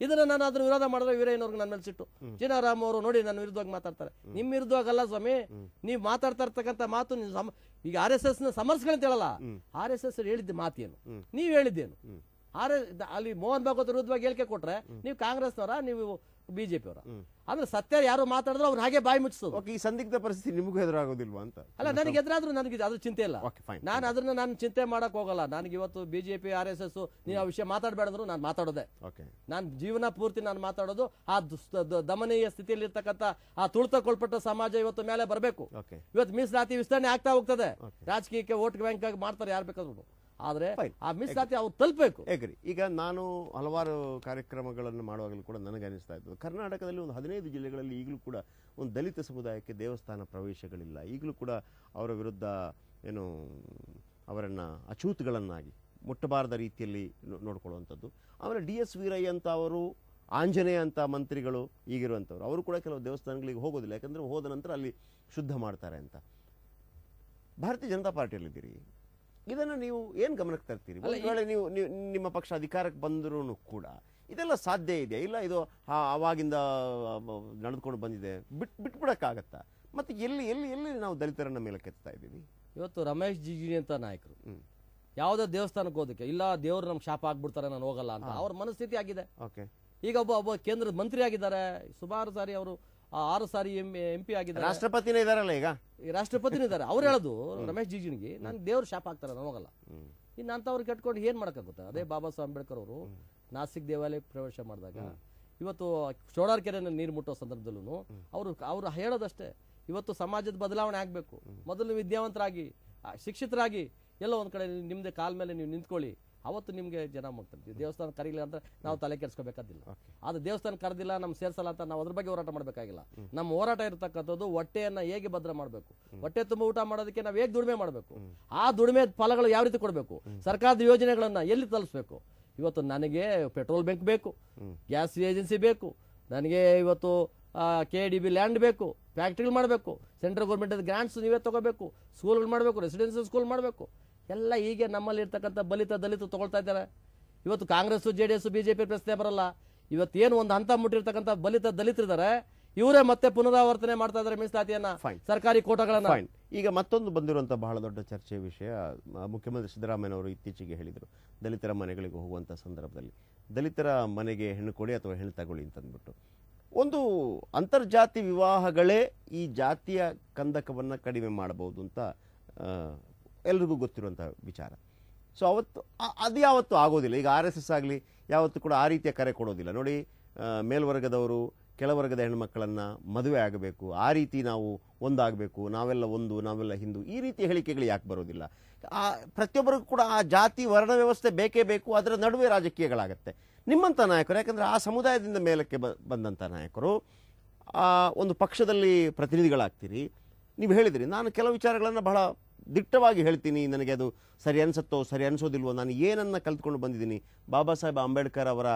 ಇದನ್ನ ನಾನು ಅದನ್ನ ವಿರೋಧ ಮಾಡಿದ್ರೆ ವೀರಯ್ಯನವ್ರಿಗೆ ನನ್ನ ಮೇಲೆ ಸಿಟ್ಟು. ಚೀನಾರಾಮ್ ಅವರು ನೋಡಿ ನನ್ನ ವಿರುದ್ಧವಾಗಿ ಮಾತಾಡ್ತಾರೆ. ನಿಮ್ಮ ವಿರುದ್ಧವಾಗಲ್ಲ ಸ್ವಾಮಿ, ನೀವು ಮಾತಾಡ್ತಾ ಇರ್ತಕ್ಕಂಥ ಮಾತು ಈಗ RSSನ ಸಮರ್ಸ್ಗಳಂತ ಹೇಳಲ್ಲ, RSS ಹೇಳಿದ್ದ ಮಾತೇನು, ನೀವ್ ಹೇಳಿದ್ದೇನು? ಅಲ್ಲಿ ಮೋಹನ್ ಭಾಗವತ್ ವಿರುದ್ಧವಾಗಿ ಹೇಳಿಕೆ ಕೊಟ್ರೆ ನೀವು ಕಾಂಗ್ರೆಸ್ನವರ, ನೀವು ಬಿಜೆಪಿ ಅವರ, ಅಂದ್ರೆ ಸತ್ಯ ಯಾರು ಮಾತಾಡಿದ್ರು ಅವ್ರು ಹಾಗೆ ಬಾಯಿ ಮುಚ್ಚೋದು. ಈ ಸಂದಿಗ್ಧ ಪರಿಸ್ಥಿತಿ ನಿಮಗೂ ಎದುರಾಗೋದಿಲ್ವಾ ಅಂತ? ಅಲ್ಲ, ನನಗೆ ಎದುರಾದ್ರೂ ನನಗೆ ಅದ್ರ ಚಿಂತೆ ಇಲ್ಲ, ನಾನು ಅದನ್ನ ನಾನು ಚಿಂತೆ ಮಾಡಕ್ ಹೋಗಲ್ಲ. ನನಗೆ ಇವತ್ತು ಬಿಜೆಪಿ RSS ನೀವು ಆ ವಿಷಯ ಮಾತಾಡಬೇಡಂದ್ರು ನಾನು ಮಾತಾಡೋದೆ, ನಾನು ಜೀವನ ಪೂರ್ತಿ ನಾನು ಮಾತಾಡೋದು ಆ ದಮನೀಯ ಸ್ಥಿತಿಯಲ್ಲಿ ಇರ್ತಕ್ಕಂಥ ಆ ತುಳಿತಕೊಳ್ಪಟ್ಟ ಸಮಾಜ ಇವತ್ತು ಮೇಲೆ ಬರಬೇಕು. ಇವತ್ತು ಮೀಸಲಾತಿ ವಿಸ್ತರಣೆ ಆಗ್ತಾ ಹೋಗ್ತದೆ, ರಾಜಕೀಯಕ್ಕೆ ವೋಟ್ ಬ್ಯಾಂಕ್ ಆಗಿ ಮಾಡ್ತಾರೆ ಯಾರು ಬೇಕಾದ್ರು, ಆದ್ರೆ ಆ ಮೀಸಲಾತಿ ಅವ್ರು ತಲುಪಬೇಕು. ಈಗ ನಾನು ಹಲವಾರು ಕಾರ್ಯಕ್ರಮಗಳನ್ನು ಮಾಡುವಾಗಲೂ ಕೂಡ ನನಗೆ ಅನಿಸ್ತಾ ಇತ್ತು, ಕರ್ನಾಟಕದಲ್ಲಿ ಒಂದು 15 ಜಿಲ್ಲೆಗಳಲ್ಲಿ ಈಗಲೂ ಕೂಡ ಒಂದು ದಲಿತ ಸಮುದಾಯಕ್ಕೆ ದೇವಸ್ಥಾನ ಪ್ರವೇಶಗಳಿಲ್ಲ. ಈಗಲೂ ಕೂಡ ಅವರ ವಿರುದ್ಧ ಏನು ಅವರನ್ನು ಅಚೂತುಗಳನ್ನಾಗಿ ಮುಟ್ಟಬಾರದ ರೀತಿಯಲ್ಲಿ ನೋಡ್ಕೊಳ್ಳುವಂಥದ್ದು. ಆಮೇಲೆ DS ವೀರಯ್ಯ ಅಂತ ಅವರು, ಆಂಜನೇಯ ಅಂತ ಮಂತ್ರಿಗಳು ಈಗಿರುವಂಥವ್ರು, ಅವರು ಕೂಡ ಕೆಲವು ದೇವಸ್ಥಾನಗಳಿಗೆ ಹೋಗೋದಿಲ್ಲ, ಯಾಕಂದರೆ ಹೋದ ನಂತರ ಅಲ್ಲಿ ಶುದ್ಧ ಮಾಡ್ತಾರೆ ಅಂತ. ಭಾರತೀಯ ಜನತಾ ಪಾರ್ಟಿಯಲ್ಲಿದ್ದೀರಿ, ಇದನ್ನು ನೀವು ಏನು ಗಮನಕ್ಕೆ ತರ್ತೀರಿ? ಒಂದು ವೇಳೆ ನೀವು ನಿಮ್ಮ ಪಕ್ಷ ಅಧಿಕಾರಕ್ಕೆ ಬಂದರೂ ಕೂಡ ಇದೆಲ್ಲ ಸಾಧ್ಯ ಇದೆಯಾ? ಇಲ್ಲ ಇದು ಆವಾಗಿಂದ ನಡೆದುಕೊಂಡು ಬಂದಿದೆ, ಬಿಟ್ಬಿಡಕ್ಕಾಗತ್ತಾ? ಮತ್ತೆ ಎಲ್ಲಿ ಎಲ್ಲಿ ಎಲ್ಲಿ ನಾವು ದಲಿತರನ್ನ ಮೇಲೆ ಕೆತ್ತಾ ಇದ್ದೀವಿ? ಇವತ್ತು ರಮೇಶ್ ಜಿಗಜಿಣಗಿ ಅಂತ ನಾಯಕರು ಯಾವುದೇ ದೇವಸ್ಥಾನಕ್ಕೆ ಹೋದಕ್ಕೆ ಇಲ್ಲ ದೇವ್ರು ನಮ್ಗೆ ಶಾಪ ಆಗ್ಬಿಡ್ತಾರೆ ನಾನು ಹೋಗಲ್ಲ ಅಂತ ಅವ್ರ ಮನಸ್ಥಿತಿ ಆಗಿದೆ. ಈಗ ಒಬ್ಬ ಕೇಂದ್ರದ ಮಂತ್ರಿ ಆಗಿದ್ದಾರೆ, ಸುಮಾರು ಸಾರಿ ಅವರು 6 ಸಾರಿ MP ಆಗಿದ್ದಾರೆ, ರಾಷ್ಟ್ರಪತಿನೇ ಇದಾರಲ್ಲ, ಈಗ ರಾಷ್ಟ್ರಪತಿನೇ ಇದ್ದಾರೆ. ಅವ್ರು ಹೇಳೋದು ರಮೇಶ್ ಜಿಗಜಿಣಗಿ ನಾನು ದೇವ್ರ ಶಾಪ ಆಗ್ತಾರೆ ನಾನು ಹೋಗಲ್ಲ. ಇನ್ನು ಅಂತವ್ರು ಕಟ್ಕೊಂಡು ಏನ್ ಮಾಡಕ್ಕಾಗುತ್ತೆ? ಅದೇ ಬಾಬಾ ಸಾಹೇಬ್ ಅಂಬೇಡ್ಕರ್ ಅವರು ನಾಸಿಕ್ ದೇವಾಲಯ ಪ್ರವೇಶ ಮಾಡಿದಾಗ ಇವತ್ತು ಚೋಡಾರ್ ಕೆರೆಯಲ್ಲಿ ನೀರು ಮುಟ್ಟೋ ಸಂದರ್ಭದಲ್ಲೂ ಅವ್ರು ಹೇಳೋದಷ್ಟೇ, ಇವತ್ತು ಸಮಾಜದ ಬದಲಾವಣೆ ಆಗ್ಬೇಕು, ಮೊದಲು ವಿದ್ಯಾವಂತರಾಗಿ ಶಿಕ್ಷಿತರಾಗಿ ಎಲ್ಲ ಒಂದ್ ಕಡೆ ನಿಮ್ದೇ ಕಾಲ್ ಮೇಲೆ ನೀವು ನಿಂತ್ಕೊಳ್ಳಿ, ಅವತ್ತು ನಿಮ್ಗೆ ಜನ ಮಾಡ್ತಾರೆ. ದೇವಸ್ಥಾನ ಕರೀಲಿಲ್ಲ ಅಂತ ನಾವು ತಲೆ ಕೆಡಿಸ್ಕೋಬೇಕಾದಿಲ್ಲ. ಆದ್ರೆ ದೇವಸ್ಥಾನ ಕರೆದಿಲ್ಲ ನಮ್ ಸೇರ್ಸಲ್ಲ ಅಂತ ನಾವು ಅದ್ರ ಬಗ್ಗೆ ಹೋರಾಟ ಮಾಡ್ಬೇಕಾಗಿಲ್ಲ. ನಮ್ಮ ಹೋರಾಟ ಇರತಕ್ಕಂಥದ್ದು ಹೊಟ್ಟೆಯನ್ನ ಹೇಗೆ ಭದ್ರ ಮಾಡ್ಬೇಕು, ಹೊಟ್ಟೆ ತುಂಬ ಊಟ ಮಾಡೋದಕ್ಕೆ ನಾವು ಹೇಗೆ ದುಡಿಮೆ ಮಾಡ್ಬೇಕು, ಆ ದುಡಿಮೆ ಫಲಗಳು ಯಾವ ರೀತಿ ಕೊಡ್ಬೇಕು, ಸರ್ಕಾರದ ಯೋಜನೆಗಳನ್ನ ಎಲ್ಲಿ ತಲುಪಿಸ್ಬೇಕು. ಇವತ್ತು ನನಗೆ ಪೆಟ್ರೋಲ್ ಬಂಕ್ ಬೇಕು, ಗ್ಯಾಸ್ ಏಜೆನ್ಸಿ ಬೇಕು, ನನಗೆ ಇವತ್ತು KDB ಲ್ಯಾಂಡ್ ಬೇಕು, ಫ್ಯಾಕ್ಟ್ರಿಗಳು ಮಾಡಬೇಕು, ಸೆಂಟ್ರಲ್ ಗೌರ್ಮೆಂಟ್ ಗ್ರಾಂಟ್ಸ್ ನೀವೇ ತಗೋಬೇಕು, ಸ್ಕೂಲ್ಗಳು ಮಾಡಬೇಕು, ರೆಸಿಡೆನ್ಸಿಯಲ್ ಸ್ಕೂಲ್ ಮಾಡಬೇಕು. ಎಲ್ಲ ಹೀಗೆ ನಮ್ಮಲ್ಲಿ ಇರ್ತಕ್ಕಂಥ ದಲಿತ ತಗೊಳ್ತಾ ಇದ್ದಾರೆ. ಇವತ್ತು ಕಾಂಗ್ರೆಸ್ JDS BJP ಪ್ರಶ್ನೆ ಬರಲ್ಲ. ಇವತ್ತೇನು ಒಂದು ಹಂತ ಮುಟ್ಟಿರ್ತಕ್ಕಂಥ ದಲಿತರಿದ್ದಾರೆ, ಇವರೇ ಮತ್ತೆ ಪುನರಾವರ್ತನೆ ಮಾಡ್ತಾ ಇದ್ದಾರೆ ಮೀಸಲಾತಿಯನ್ನ, ಸರ್ಕಾರಿ ಕೋಟಾಗಳನ್ನ. ಈಗ ಮತ್ತೊಂದು ಬಂದಿರುವಂತಹ ಬಹಳ ದೊಡ್ಡ ಚರ್ಚೆಯ ವಿಷಯ, ಮುಖ್ಯಮಂತ್ರಿ ಸಿದ್ದರಾಮಯ್ಯನವರು ಇತ್ತೀಚೆಗೆ ಹೇಳಿದರು, ದಲಿತರ ಮನೆಗಳಿಗೆ ಹೋಗುವಂಥ ಸಂದರ್ಭದಲ್ಲಿ ದಲಿತರ ಮನೆಗೆ ಹೆಣ್ಣು ಕೊಡಿ ಅಥವಾ ಹೆಣ್ಣು ತಗೊಳ್ಳಿ ಅಂತಂದ್ಬಿಟ್ಟು. ಒಂದು ಅಂತರ್ಜಾತಿ ವಿವಾಹಗಳೇ ಈ ಜಾತಿಯ ಕಂದಕವನ್ನು ಕಡಿಮೆ ಮಾಡಬಹುದು ಅಂತ ಎಲ್ರಿಗೂ ಗೊತ್ತಿರುವಂಥ ವಿಚಾರ. ಸೊ ಅದು ಯಾವತ್ತೂ ಆಗೋದಿಲ್ಲ. ಈಗ RSS ಆಗಲಿ ಯಾವತ್ತೂ ಕೂಡ ಆ ರೀತಿಯ ಕರೆ ಕೊಡೋದಿಲ್ಲ. ನೋಡಿ, ಮೇಲ್ವರ್ಗದವರು ಕೆಳವರ್ಗದ ಹೆಣ್ಮಕ್ಕಳನ್ನು ಮದುವೆ ಆಗಬೇಕು, ಆ ರೀತಿ ನಾವು ಒಂದಾಗಬೇಕು, ನಾವೆಲ್ಲ ಒಂದು ನಾವೆಲ್ಲ ಹಿಂದೂ, ಈ ರೀತಿಯ ಹೇಳಿಕೆಗಳು ಯಾಕೆ ಬರೋದಿಲ್ಲ? ಪ್ರತಿಯೊಬ್ಬರಿಗೂ ಕೂಡ ಆ ಜಾತಿ ವರ್ಣ ವ್ಯವಸ್ಥೆ ಬೇಕೇ ಬೇಕು, ಅದರ ನಡುವೆ ರಾಜಕೀಯಗಳಾಗತ್ತೆ. ನಿಮ್ಮಂಥ ನಾಯಕರು, ಯಾಕಂದರೆ ಆ ಸಮುದಾಯದಿಂದ ಮೇಲಕ್ಕೆ ಬಂದಂಥ ನಾಯಕರು ಒಂದು ಪಕ್ಷದಲ್ಲಿ ಪ್ರತಿನಿಧಿಗಳಾಗ್ತೀರಿ. ನೀವು ಹೇಳಿದಿರಿ, ನಾನು ಕೆಲವು ವಿಚಾರಗಳನ್ನು ಬಹಳ ದಿಟ್ಟವಾಗಿ ಹೇಳ್ತೀನಿ, ನನಗೆ ಅದು ಸರಿ ಅನಿಸುತ್ತೋ ಸರಿ ಅನಿಸೋದಿಲ್ವೋ, ನಾನು ಏನನ್ನು ಕಲ್ತ್ಕೊಂಡು ಬಂದಿದ್ದೀನಿ, ಬಾಬಾ ಸಾಹೇಬ್ ಅಂಬೇಡ್ಕರ್ ಅವರ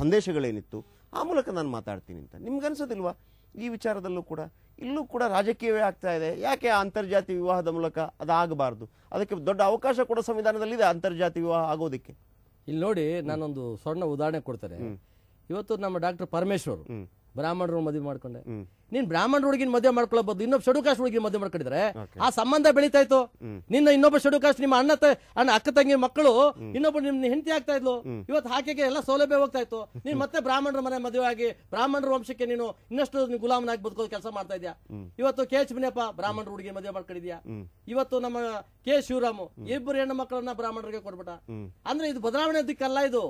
ಸಂದೇಶಗಳೇನಿತ್ತು ಆ ಮೂಲಕ ನಾನು ಮಾತಾಡ್ತೀನಿ ಅಂತ. ನಿಮ್ಗನ್ಸೋದಿಲ್ವಾ ಈ ವಿಚಾರದಲ್ಲೂ ಕೂಡ? ಇಲ್ಲೂ ಕೂಡ ರಾಜಕೀಯವೇ ಆಗ್ತಾ ಇದೆ. ಯಾಕೆ ಆ ಅಂತರ್ಜಾತಿ ವಿವಾಹದ ಮೂಲಕ ಅದಾಗಬಾರ್ದು? ಅದಕ್ಕೆ ದೊಡ್ಡ ಅವಕಾಶ ಕೂಡ ಸಂವಿಧಾನದಲ್ಲಿದೆ ಅಂತರ್ಜಾತಿ ವಿವಾಹ ಆಗೋದಕ್ಕೆ. ಇಲ್ಲಿ ನೋಡಿ, ನಾನೊಂದು ಸಣ್ಣ ಉದಾಹರಣೆ ಕೊಡ್ತೇನೆ. ಇವತ್ತು ನಮ್ಮ ಡಾಕ್ಟರ್ ಪರಮೇಶ್ವರ್ ಬ್ರಾಹ್ಮಣರು ಮದುವೆ ಮಾಡ್ಕೊಂಡೆ, ನೀನ್ ಬ್ರಾಹ್ಮಣ ಹುಡುಗಿನ ಮದುವೆ ಮಾಡ್ಕೊಳ್ಳಬಹುದು, ಇನ್ನೊಬ್ಬ ಶೆಡ್ಯೂಲ್ ಕಾಸ್ಟ್ ಹುಡುಗಿ ಮದುವೆ ಮಾಡ್ಕೊಂಡಿದ್ರೆ ಆ ಸಂಬಂಧ ಬೆಳೀತಾ ಇತ್ತು. ನಿನ್ನ ಇನ್ನೊಬ್ಬ ಶೆಡ್ಯೂಲ್ ಕಾಸ್ಟ್ ನಿಮ್ಮ ಅಕ್ಕ ತಂಗಿ ಮಕ್ಕಳು ಇನ್ನೊಬ್ಬ ನಿಮ್ ಹೆಂಡತಿ ಆಗ್ತಾ ಇದ್ಲು. ಇವತ್ತು ಹಾಕಿಗೆ ಎಲ್ಲ ಸೌಲಭ್ಯ ಹೋಗ್ತಾ ಇತ್ತು. ನೀನ್ ಮತ್ತೆ ಬ್ರಾಹ್ಮಣರ ಮನೆ ಮದುವೆ ಆಗಿ ಬ್ರಾಹ್ಮಣರ ವಂಶಕ್ಕೆ ನೀನು ಇನ್ನಷ್ಟು ಗುಲಾಮನಾಗಿ ಬದುಕೋದು ಕೆಲಸ ಮಾಡ್ತಾ ಇದ್ಯಾ. ಇವತ್ತು KH ಮುನಿಯಪ್ಪ ಬ್ರಾಹ್ಮಣರ ಹುಡುಗಿ ಮದುವೆ ಮಾಡ್ಕೊಂಡಿದ್ಯಾ. ಇವತ್ತು ನಮ್ಮ K ಶಿವರಾಮು ಇಬ್ಬರು ಹೆಣ್ಣು ಮಕ್ಕಳನ್ನ ಬ್ರಾಹ್ಮಣರಿಗೆ ಕೊಡ್ಬಿಟ್ಟ. ಅಂದ್ರೆ ಇದು ಬದಲಾವಣೆ ದಿಕ್ಕಲ್ಲ. ಇದು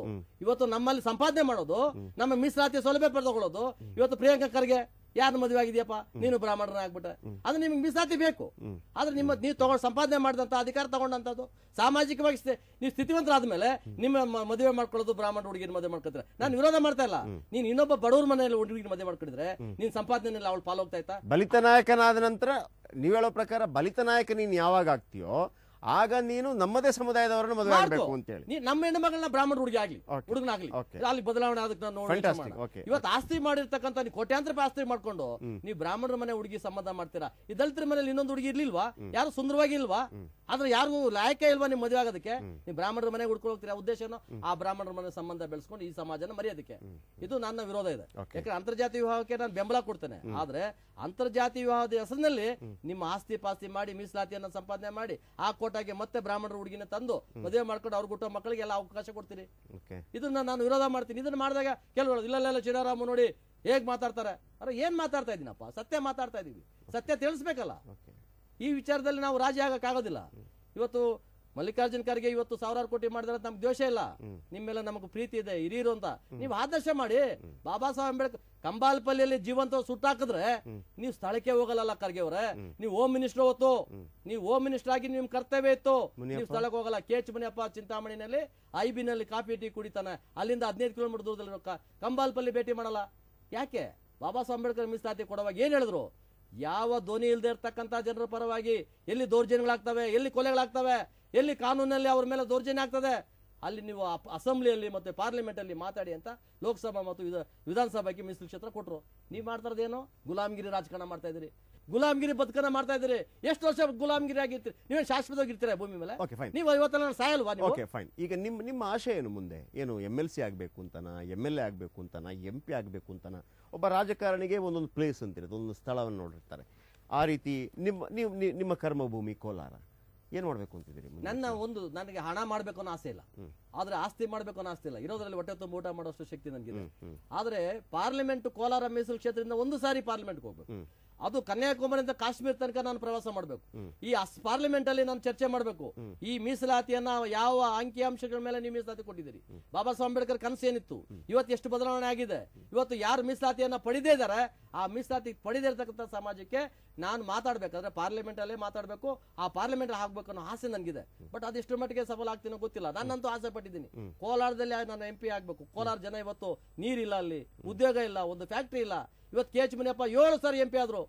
ಇವತ್ತು ನಮ್ಮಲ್ಲಿ ಸಂಪಾದನೆ ಮಾಡೋದು, ನಮ್ಮ ಮೀಸಲಾತಿ ಸೌಲಭ್ಯ ಪಡೆದುಕೊಳ್ಳೋದು. ಇವತ್ತು ಪ್ರಿಯಾಂಕಾ ಖರ್ಗೆ ಯಾರು ಮದುವೆ ಆಗಿದೆಯಪ್ಪ, ನೀನು ಬ್ರಾಹ್ಮಣರ ಆಗ್ಬಿಟ್ಟೆ, ಅದು ನಿಮ್ಗೆ ಮೀಸಲಾತಿ ಬೇಕು. ಆದ್ರೆ ನೀವು ತಗೊಂಡು ಸಂಪಾದನೆ ಮಾಡಿದಂತ ಅಧಿಕಾರ ತಗೊಂಡಂತದ್ದು ಸಾಮಾಜಿಕವಾಗಿ ನೀವು ಸ್ಥಿತಿವಂತರಾದ್ಮೇಲೆ ನಿಮ್ಮ ಮದುವೆ ಮಾಡ್ಕೊಳ್ಳೋದು ಬ್ರಾಹ್ಮಣ ಹುಡುಗಿನ ಮದುವೆ ಮಾಡ್ಕೊತಾರೆ. ನಾನು ವಿರೋಧ ಮಾಡ್ತಾ ಇಲ್ಲ. ನೀನ್ ಇನ್ನೊಬ್ಬ ಬಡವ್ರ ಮನೆಯಲ್ಲಿ ಹುಡುಗಿನ ಮದುವೆ ಮಾಡ್ಕೊಂಡಿದ್ರೆ ನೀನ್ ಸಂಪಾದನೆ ಅವಳು ಪಾಲ್ ಹೋಗ್ತಾ ಇತ್ತಾ? ಬಲಿತ ನಾಯಕನಾದ ನಂತರ ನೀವು ಹೇಳೋ ಪ್ರಕಾರ ಬಲಿತ ನಾಯಕ ನೀನ್ ಯಾವಾಗ ಆಗ್ತೀಯೋ ಆಗ ನೀನು ನಮ್ಮದೇ ಸಮುದಾಯದವರನ್ನು ಮದುವೆ ಆಗಬೇಕು ಅಂತ ಹೇಳಿ. ನಮ್ಮ ಹೆಣ್ಣು ಮಗಳನ್ನ ಬ್ರಾಹ್ಮಣ ಹುಡುಗಿ ಆಗ್ಲಿ ಹುಡುಗನಾಗ್ಲಿ ಅಲ್ಲಿ ಬದಲಾವಣೆ ಅದಕ್ಕೆ ನಾನು ನೋಡಿ. ಇವತ್ತು ಆಸ್ತಿ ಮಾಡಿರ್ತಕ್ಕಂಥ ನೀವು ಕೋಟ್ಯಾಂತರ ರೂಪಾಯಿ ಆಸ್ತಿ ಮಾಡ್ಕೊಂಡು ನೀವು ಬ್ರಾಹ್ಮಣರ ಮನೆ ಹುಡುಗಿ ಸಂಬಂಧ ಮಾಡ್ತೀರಾ. ಈ ದಲಿತರ ಮನೇಲಿ ಇನ್ನೊಂದು ಹುಡುಗಿ ಇರ್ಲಿಲ್ವಾ? ಯಾರು ಸುಂದರವಾಗಿ ಇಲ್ವಾ? ಆದ್ರೆ ಯಾರು ಲಾಯಕ ಇಲ್ವಾ ನಿಮ್ ಮದುವೆ ಆಗೋದಕ್ಕೆ? ನೀವು ಬ್ರಾಹ್ಮಣರ ಮನೆ ಹುಡ್ಕೊಂಡು ಹೋಗ್ತೀರಾ. ಉದ್ದೇಶನು ಆ ಬ್ರಾಹ್ಮಣರ ಮನೆ ಸಂಬಂಧ ಬೆಳೆಸ್ಕೊಂಡು ಈ ಸಮಾಜನ ಮರೆಯೋದಕ್ಕೆ. ಇದು ನನ್ನ ವಿರೋಧ ಇದೆ. ಯಾಕಂದ್ರೆ ಅಂತರ್ಜಾತಿ ವಿವಾಹಕ್ಕೆ ನಾನು ಬೆಂಬಲ ಕೊಡ್ತೇನೆ. ಆದ್ರೆ ಅಂತರ್ಜಾತಿ ವಿವಾಹದ ಹೆಸರಿನಲ್ಲಿ ನಿಮ್ಮ ಆಸ್ತಿ ಪಾಸ್ತಿ ಮಾಡಿ ಮೀಸಲಾತಿಯನ್ನ ಸಂಪಾದನೆ ಮಾಡಿ ಆ ಕೋಟಾಗೆ ಮತ್ತೆ ಬ್ರಾಹ್ಮಣರ ಹುಡುಗಿನ ತಂದು ಮದುವೆ ಮಾಡ್ಕೊಂಡು ಅವ್ರ ಹುಟ್ಟೋ ಮಕ್ಕಳಿಗೆ ಎಲ್ಲ ಅವಕಾಶ ಕೊಡ್ತೀರಿ. ಇದನ್ನ ನಾನು ವಿರೋಧ ಮಾಡ್ತೀನಿ. ಇದನ್ನ ಮಾಡಿದಾಗ ಕೆಲವರು ಇಲ್ಲ ಚಿರಾರಾಮ ನೋಡಿ ಹೇಗ್ ಮಾತಾಡ್ತಾರೆ. ಅರೆ ಏನ್ ಮಾತಾಡ್ತಾ ಇದೀನಪ್ಪ? ಸತ್ಯ ಮಾತಾಡ್ತಾ ಇದೀವಿ. ಸತ್ಯ ತಿಳಿಸ್ಬೇಕಲ್ಲ. ಈ ವಿಚಾರದಲ್ಲಿ ನಾವು ರಾಜಿ ಆಗಕ್ಕಾಗೋದಿಲ್ಲ. ಇವತ್ತು ಮಲ್ಲಿಕಾರ್ಜುನ್ ಖರ್ಗೆ ಇವತ್ತು 1000 ಕೋಟಿ ಮಾಡಿದ್ರೆ ನಮ್ಗೆ ದ್ವೇಷ ಇಲ್ಲ, ನಿಮ್ಮೆಲ್ಲ ನಮಗೆ ಪ್ರೀತಿ ಇದೆ, ಹಿರಿಯರು ಅಂತ ನೀವು ಆದರ್ಶ ಮಾಡಿ. ಬಾಬಾ ಸಾಹೇಬ್ ಅಂಬೇಡ್ಕರ್ ಕಂಬಾಲ್ಪಲ್ಲಿಯಲ್ಲಿ ಜೀವಂತ ಸುಟ್ಟಾಕಿದ್ರೆ ನೀವು ಸ್ಥಳಕ್ಕೆ ಹೋಗಲ್ಲ. ಖರ್ಗೆ ಅವರೇ, ನೀವು ಹೋಮ್ ಮಿನಿಸ್ಟರ್ ಹೊತ್ತು, ನೀವು ಹೋಮ್ ಮಿನಿಸ್ಟರ್ ಆಗಿ ನಿಮ್ ಕರ್ತವ್ಯ ಇತ್ತು, ನೀವು ಸ್ಥಳಕ್ಕೆ ಹೋಗಲ್ಲ. KH ಮುನಿಯಪ್ಪ ಚಿಂತಾಮಣಿನಲ್ಲಿ IB ನಲ್ಲಿ ಕಾಫಿ ಟೀ ಕುಡಿತಾನೆ, ಅಲ್ಲಿಂದ 15 ಕಿಲೋಮೀಟರ್ ದೂರದಲ್ಲಿ ಕಂಬಾಲ್ಪಲ್ಲಿ ಭೇಟಿ ಮಾಡಲ್ಲ. ಯಾಕೆ? ಬಾಬಾ ಸಾಹೇಬ್ ಅಂಬೇಡ್ಕರ್ ಮೀಸಲಾತಿ ಕೊಡುವಾಗ ಏನ್ ಹೇಳಿದ್ರು? ಯಾವ ಧ್ವನಿ ಇಲ್ಲದೆ ಇರ್ತಕ್ಕಂಥ ಜನರ ಪರವಾಗಿ ಎಲ್ಲಿ ದೌರ್ಜನ್ಯಗಳಾಗ್ತವೆ, ಎಲ್ಲಿ ಕೊಲೆಗಳಾಗ್ತವೆ, ಎಲ್ಲಿ ಕಾನೂನಲ್ಲಿ ಅವ್ರ ಮೇಲೆ ದೌರ್ಜನ್ಯ ಆಗ್ತದೆ, ಅಲ್ಲಿ ನೀವು ಅಸೆಂಬ್ಲಿಯಲ್ಲಿ ಮತ್ತೆ ಪಾರ್ಲಿಮೆಂಟ್ ಅಲ್ಲಿ ಮಾತಾಡಿ ಅಂತ ಲೋಕಸಭಾ ಮತ್ತು ವಿಧಾನಸಭೆಗೆ ಮೀಸಲು ಕ್ಷೇತ್ರ ಕೊಟ್ಟರು. ನೀವು ಮಾಡ್ತಾರದೇನು? ಗುಲಾಮಗಿರಿ ರಾಜಕಾರಣ ಮಾಡ್ತಾ ಇದ್ದೀರಿ. ಗುಲಾಮ್ಗಿರಿ ಬದುಕನ್ನ ಮಾಡ್ತಾ ಇದ್ದೀರಿ. ಎಷ್ಟು ವರ್ಷ ಗುಲಾಮ್ಗಿರಿ ಆಗಿರ್ತೀರಿ? ನೀವೇನು ಶಾಶ್ವತವಾಗಿರ್ತೀರಾ ಭೂಮಿ ಮೇಲೆ? Okay fine. ನೀವು ಇವತ್ತೆಲ್ಲ ಸಾಯಲ್ವಾ ನೀವು? Okay fine. ಈಗ ನಿಮ್ಮ ಆಶಯ ಏನು ಮುಂದೆ? ಏನು MLC ಆಗಬೇಕು ಅಂತನ, MLA ಆಗಬೇಕು ಅಂತನ, MP ಆಗಬೇಕು ಅಂತನ? ಒಬ್ಬ ರಾಜಕಾರಣಿಗೆ ಒಂದೊಂದು ಪ್ಲೇಸ್ ಅಂತಿರುತ್ತೆ, ಒಂದೊಂದು ಸ್ಥಳವನ್ನು ನೋಡಿರ್ತಾರೆ. ಆ ರೀತಿ ನಿಮ್ಮ ಕರ್ಮಭೂಮಿ ಕೋಲಾರ, ಏನು ಮಾಡಬೇಕು ಅಂತಿದ್ದೀರಿ? ನನಗೆ ಹಣ ಮಾಡಬೇಕು ಅನ್ನೋ ಆಸೆ ಇಲ್ಲ, ಆದ್ರೆ ಆಸ್ತಿ ಮಾಡಬೇಕು ಅನ್ನೋ ಆಸ್ತಿ ಇಲ್ಲ. ಇರೋದ್ರಲ್ಲಿ ಹೊಟ್ಟೆ ತುಂಬ ಊಟ ಮಾಡೋಷ್ಟು ಶಕ್ತಿ ನನಗಿದೆ. ಆದ್ರೆ ಪಾರ್ಲಿಮೆಂಟ್ ಕೋಲಾರ ಮೀಸಲು ಕ್ಷೇತ್ರದಿಂದ ಒಂದು ಸಾರಿ ಪಾರ್ಲಿಮೆಂಟ್ಗೆ ಹೋಗ್ಬೇಕು. ಅದು ಕನ್ಯಾಕುಮಾರಿಯಿಂದ ಕಾಶ್ಮೀರ ತನಕ ನಾನು ಪ್ರವಾಸ ಮಾಡಬೇಕು. ಈ ಪಾರ್ಲಿಮೆಂಟ್ ಅಲ್ಲಿ ನಾನು ಚರ್ಚೆ ಮಾಡಬೇಕು. ಈ ಮೀಸಲಾತಿಯನ್ನ ಯಾವ ಅಂಕಿಅಂಶಗಳ ಮೇಲೆ ನೀವು ಮೀಸಲಾತಿ ಕೊಟ್ಟಿದ್ದೀರಿ? ಬಾಬಾ ಸಾಹೇಬ್ ಅಂಬೇಡ್ಕರ್ ಕನಸು ಏನಿತ್ತು? ಇವತ್ತು ಎಷ್ಟು ಬದಲಾವಣೆ ಆಗಿದೆ. ಇವತ್ತು ಯಾರು ಮೀಸಲಾತಿಯನ್ನ ಪಡೆದೇ ಇದ್ದಾರೆ, ಆ ಮೀಸಲಾತಿ ಪಡೆದೇ ಇರತಕ್ಕಂಥ ಸಮಾಜಕ್ಕೆ ನಾನು ಮಾತಾಡ್ಬೇಕಾದ್ರೆ ಪಾರ್ಲಿಮೆಂಟ್ ಅಲ್ಲೇ ಮಾತಾಡಬೇಕು. ಆ ಪಾರ್ಲಿಮೆಂಟ್ ಹಾಕ್ಬೇಕು ಅನ್ನೋ ಆಸೆ ನನಗಿದೆ. ಬಟ್ ಅದೆಷ್ಟು ಮಟ್ಟಿಗೆ ಸಫಲ ಆಗ್ತೀನೋ ಗೊತ್ತಿಲ್ಲ. ನಾನಂತೂ ಆಸೆ ಪಟ್ಟಿದ್ದೀನಿ ಕೋಲಾರದಲ್ಲಿ ನಾನು MP ಆಗ್ಬೇಕು. ಕೋಲಾರ ಜನ ಇವತ್ತು ನೀರಿಲ್ಲ, ಅಲ್ಲಿ ಉದ್ಯೋಗ ಇಲ್ಲ, ಒಂದು ಫ್ಯಾಕ್ಟ್ರಿ ಇಲ್ಲ. ಇವತ್ತು KH ಮುನಿಯಪ್ಪ 7 ಸಾರಿ MP ಆದ್ರು.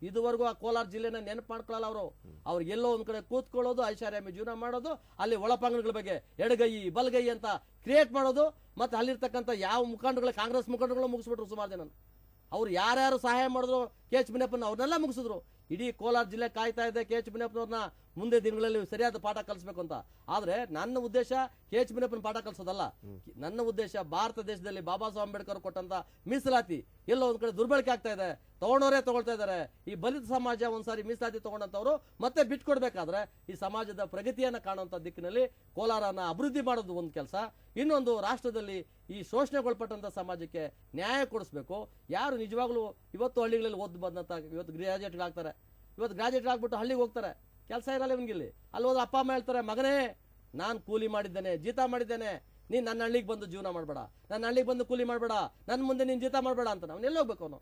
ಇದುವರೆಗೂ ಆ ಕೋಲಾರ ಜಿಲ್ಲೆನ ನೆನಪು ಮಾಡ್ಕೊಳ್ಳಲ್ಲ ಅವರು. ಅವ್ರಿಗೆ ಎಲ್ಲೋ ಒಂದ್ ಕಡೆ ಕೂತ್ಕೊಳ್ಳೋದು, ಐಷಾರಾಮಿ ಜೀವನ ಮಾಡೋದು, ಅಲ್ಲಿ ಒಳಪಂಗಡಗಳ ಬಗ್ಗೆ ಎಡಗೈ ಬಲಗೈ ಅಂತ ಕ್ರಿಯೇಟ್ ಮಾಡೋದು. ಮತ್ತೆ ಅಲ್ಲಿರ್ತಕ್ಕಂಥ ಯಾವ ಮುಖಂಡಗಳು, ಕಾಂಗ್ರೆಸ್ ಮುಖಂಡಗಳು ಮುಗಿಸ್ಬಿಟ್ರು ಸುಮಾರು ಜನ. ಅವ್ರು ಯಾರ್ಯಾರು ಸಹಾಯ ಮಾಡಿದ್ರು KH ಮುನಿಯಪ್ಪನ ಅವ್ರನ್ನೆಲ್ಲ ಮುಗಿಸಿದ್ರು. ಇಡೀ ಕೋಲಾರ ಜಿಲ್ಲೆ ಕಾಯ್ತಾ ಇದೆ KH ಮುನಿಯಪ್ಪನವ್ರನ್ನ ಮುಂದೆ ದಿನಗಳಲ್ಲಿ ಸರಿಯಾದ ಪಾಠ ಕಲಿಸಬೇಕು ಅಂತ. ಆದ್ರೆ ನನ್ನ ಉದ್ದೇಶ KH ಮುನಿಯಪ್ಪನ ಪಾಠ ಕಲಿಸೋದಲ್ಲ. ನನ್ನ ಉದ್ದೇಶ ಭಾರತ ದೇಶದಲ್ಲಿ ಬಾಬಾ ಸಾಹೇಬ್ ಅಂಬೇಡ್ಕರ್ ಕೊಟ್ಟಂತ ಮೀಸಲಾತಿ ಎಲ್ಲೋ ಒಂದ್ ಕಡೆ ದುರ್ಬಳಕೆ ಆಗ್ತಾ ಇದೆ, ತಗೊಂಡವರೇ ತಗೊಳ್ತಾ ಇದ್ದಾರೆ. ಈ ಬಲಿತ ಸಮಾಜ ಒಂದ್ಸಾರಿ ಮೀಸಲಾತಿ ತಗೊಂಡಂತವ್ರು ಮತ್ತೆ ಬಿಟ್ಕೊಡ್ಬೇಕಾದ್ರೆ ಈ ಸಮಾಜದ ಪ್ರಗತಿಯನ್ನ ಕಾಣುವಂತ ದಿಕ್ಕಿನಲ್ಲಿ ಕೋಲಾರನ ಅಭಿವೃದ್ಧಿ ಮಾಡೋದು ಒಂದು ಕೆಲಸ. ಇನ್ನೊಂದು, ರಾಷ್ಟ್ರದಲ್ಲಿ ಈ ಶೋಷಣೆಗೊಳಪಟ್ಟಂತ ಸಮಾಜಕ್ಕೆ ನ್ಯಾಯ ಕೊಡಿಸ್ಬೇಕು. ಯಾರು ನಿಜವಾಗ್ಲೂ ಇವತ್ತು ಹಳ್ಳಿಗಳಲ್ಲಿ ಓದ್ ಬಂದಂತ ಇವತ್ತು ಗ್ರಾಜುಯೇಟ್ಗಳಾಗ್ತಾರೆ, ಇವತ್ತು ಗ್ರಾಜುಯೇಟ್ ಆಗ್ಬಿಟ್ಟು ಹಳ್ಳಿಗೆ ಹೋಗ್ತಾರೆ, ಕೆಲಸ ಇರಲ್ಲ ಇವನ್ಗಿಲ್ಲಿ. ಅಲ್ಲಿ ಹೋದ್ರೆ ಅಪ್ಪ ಅಮ್ಮ ಹೇಳ್ತಾರೆ, ಮಗನೇ ನಾನು ಕೂಲಿ ಮಾಡಿದ್ದೇನೆ, ಜೀತ ಮಾಡಿದ್ದೇನೆ, ನೀನ್ ನನ್ನ ಹಳ್ಳಿಗೆ ಬಂದು ಜೀವನ ಮಾಡಬೇಡ, ನನ್ನ ಹಳ್ಳಿಗೆ ಬಂದು ಕೂಲಿ ಮಾಡಬೇಡ, ನನ್ನ ಮುಂದೆ ನೀನು ಜೀತ ಮಾಡಬೇಡ ಅಂತ. ನಾವು ಎಲ್ಲಿ ಹೋಗ್ಬೇಕು? ಅವನು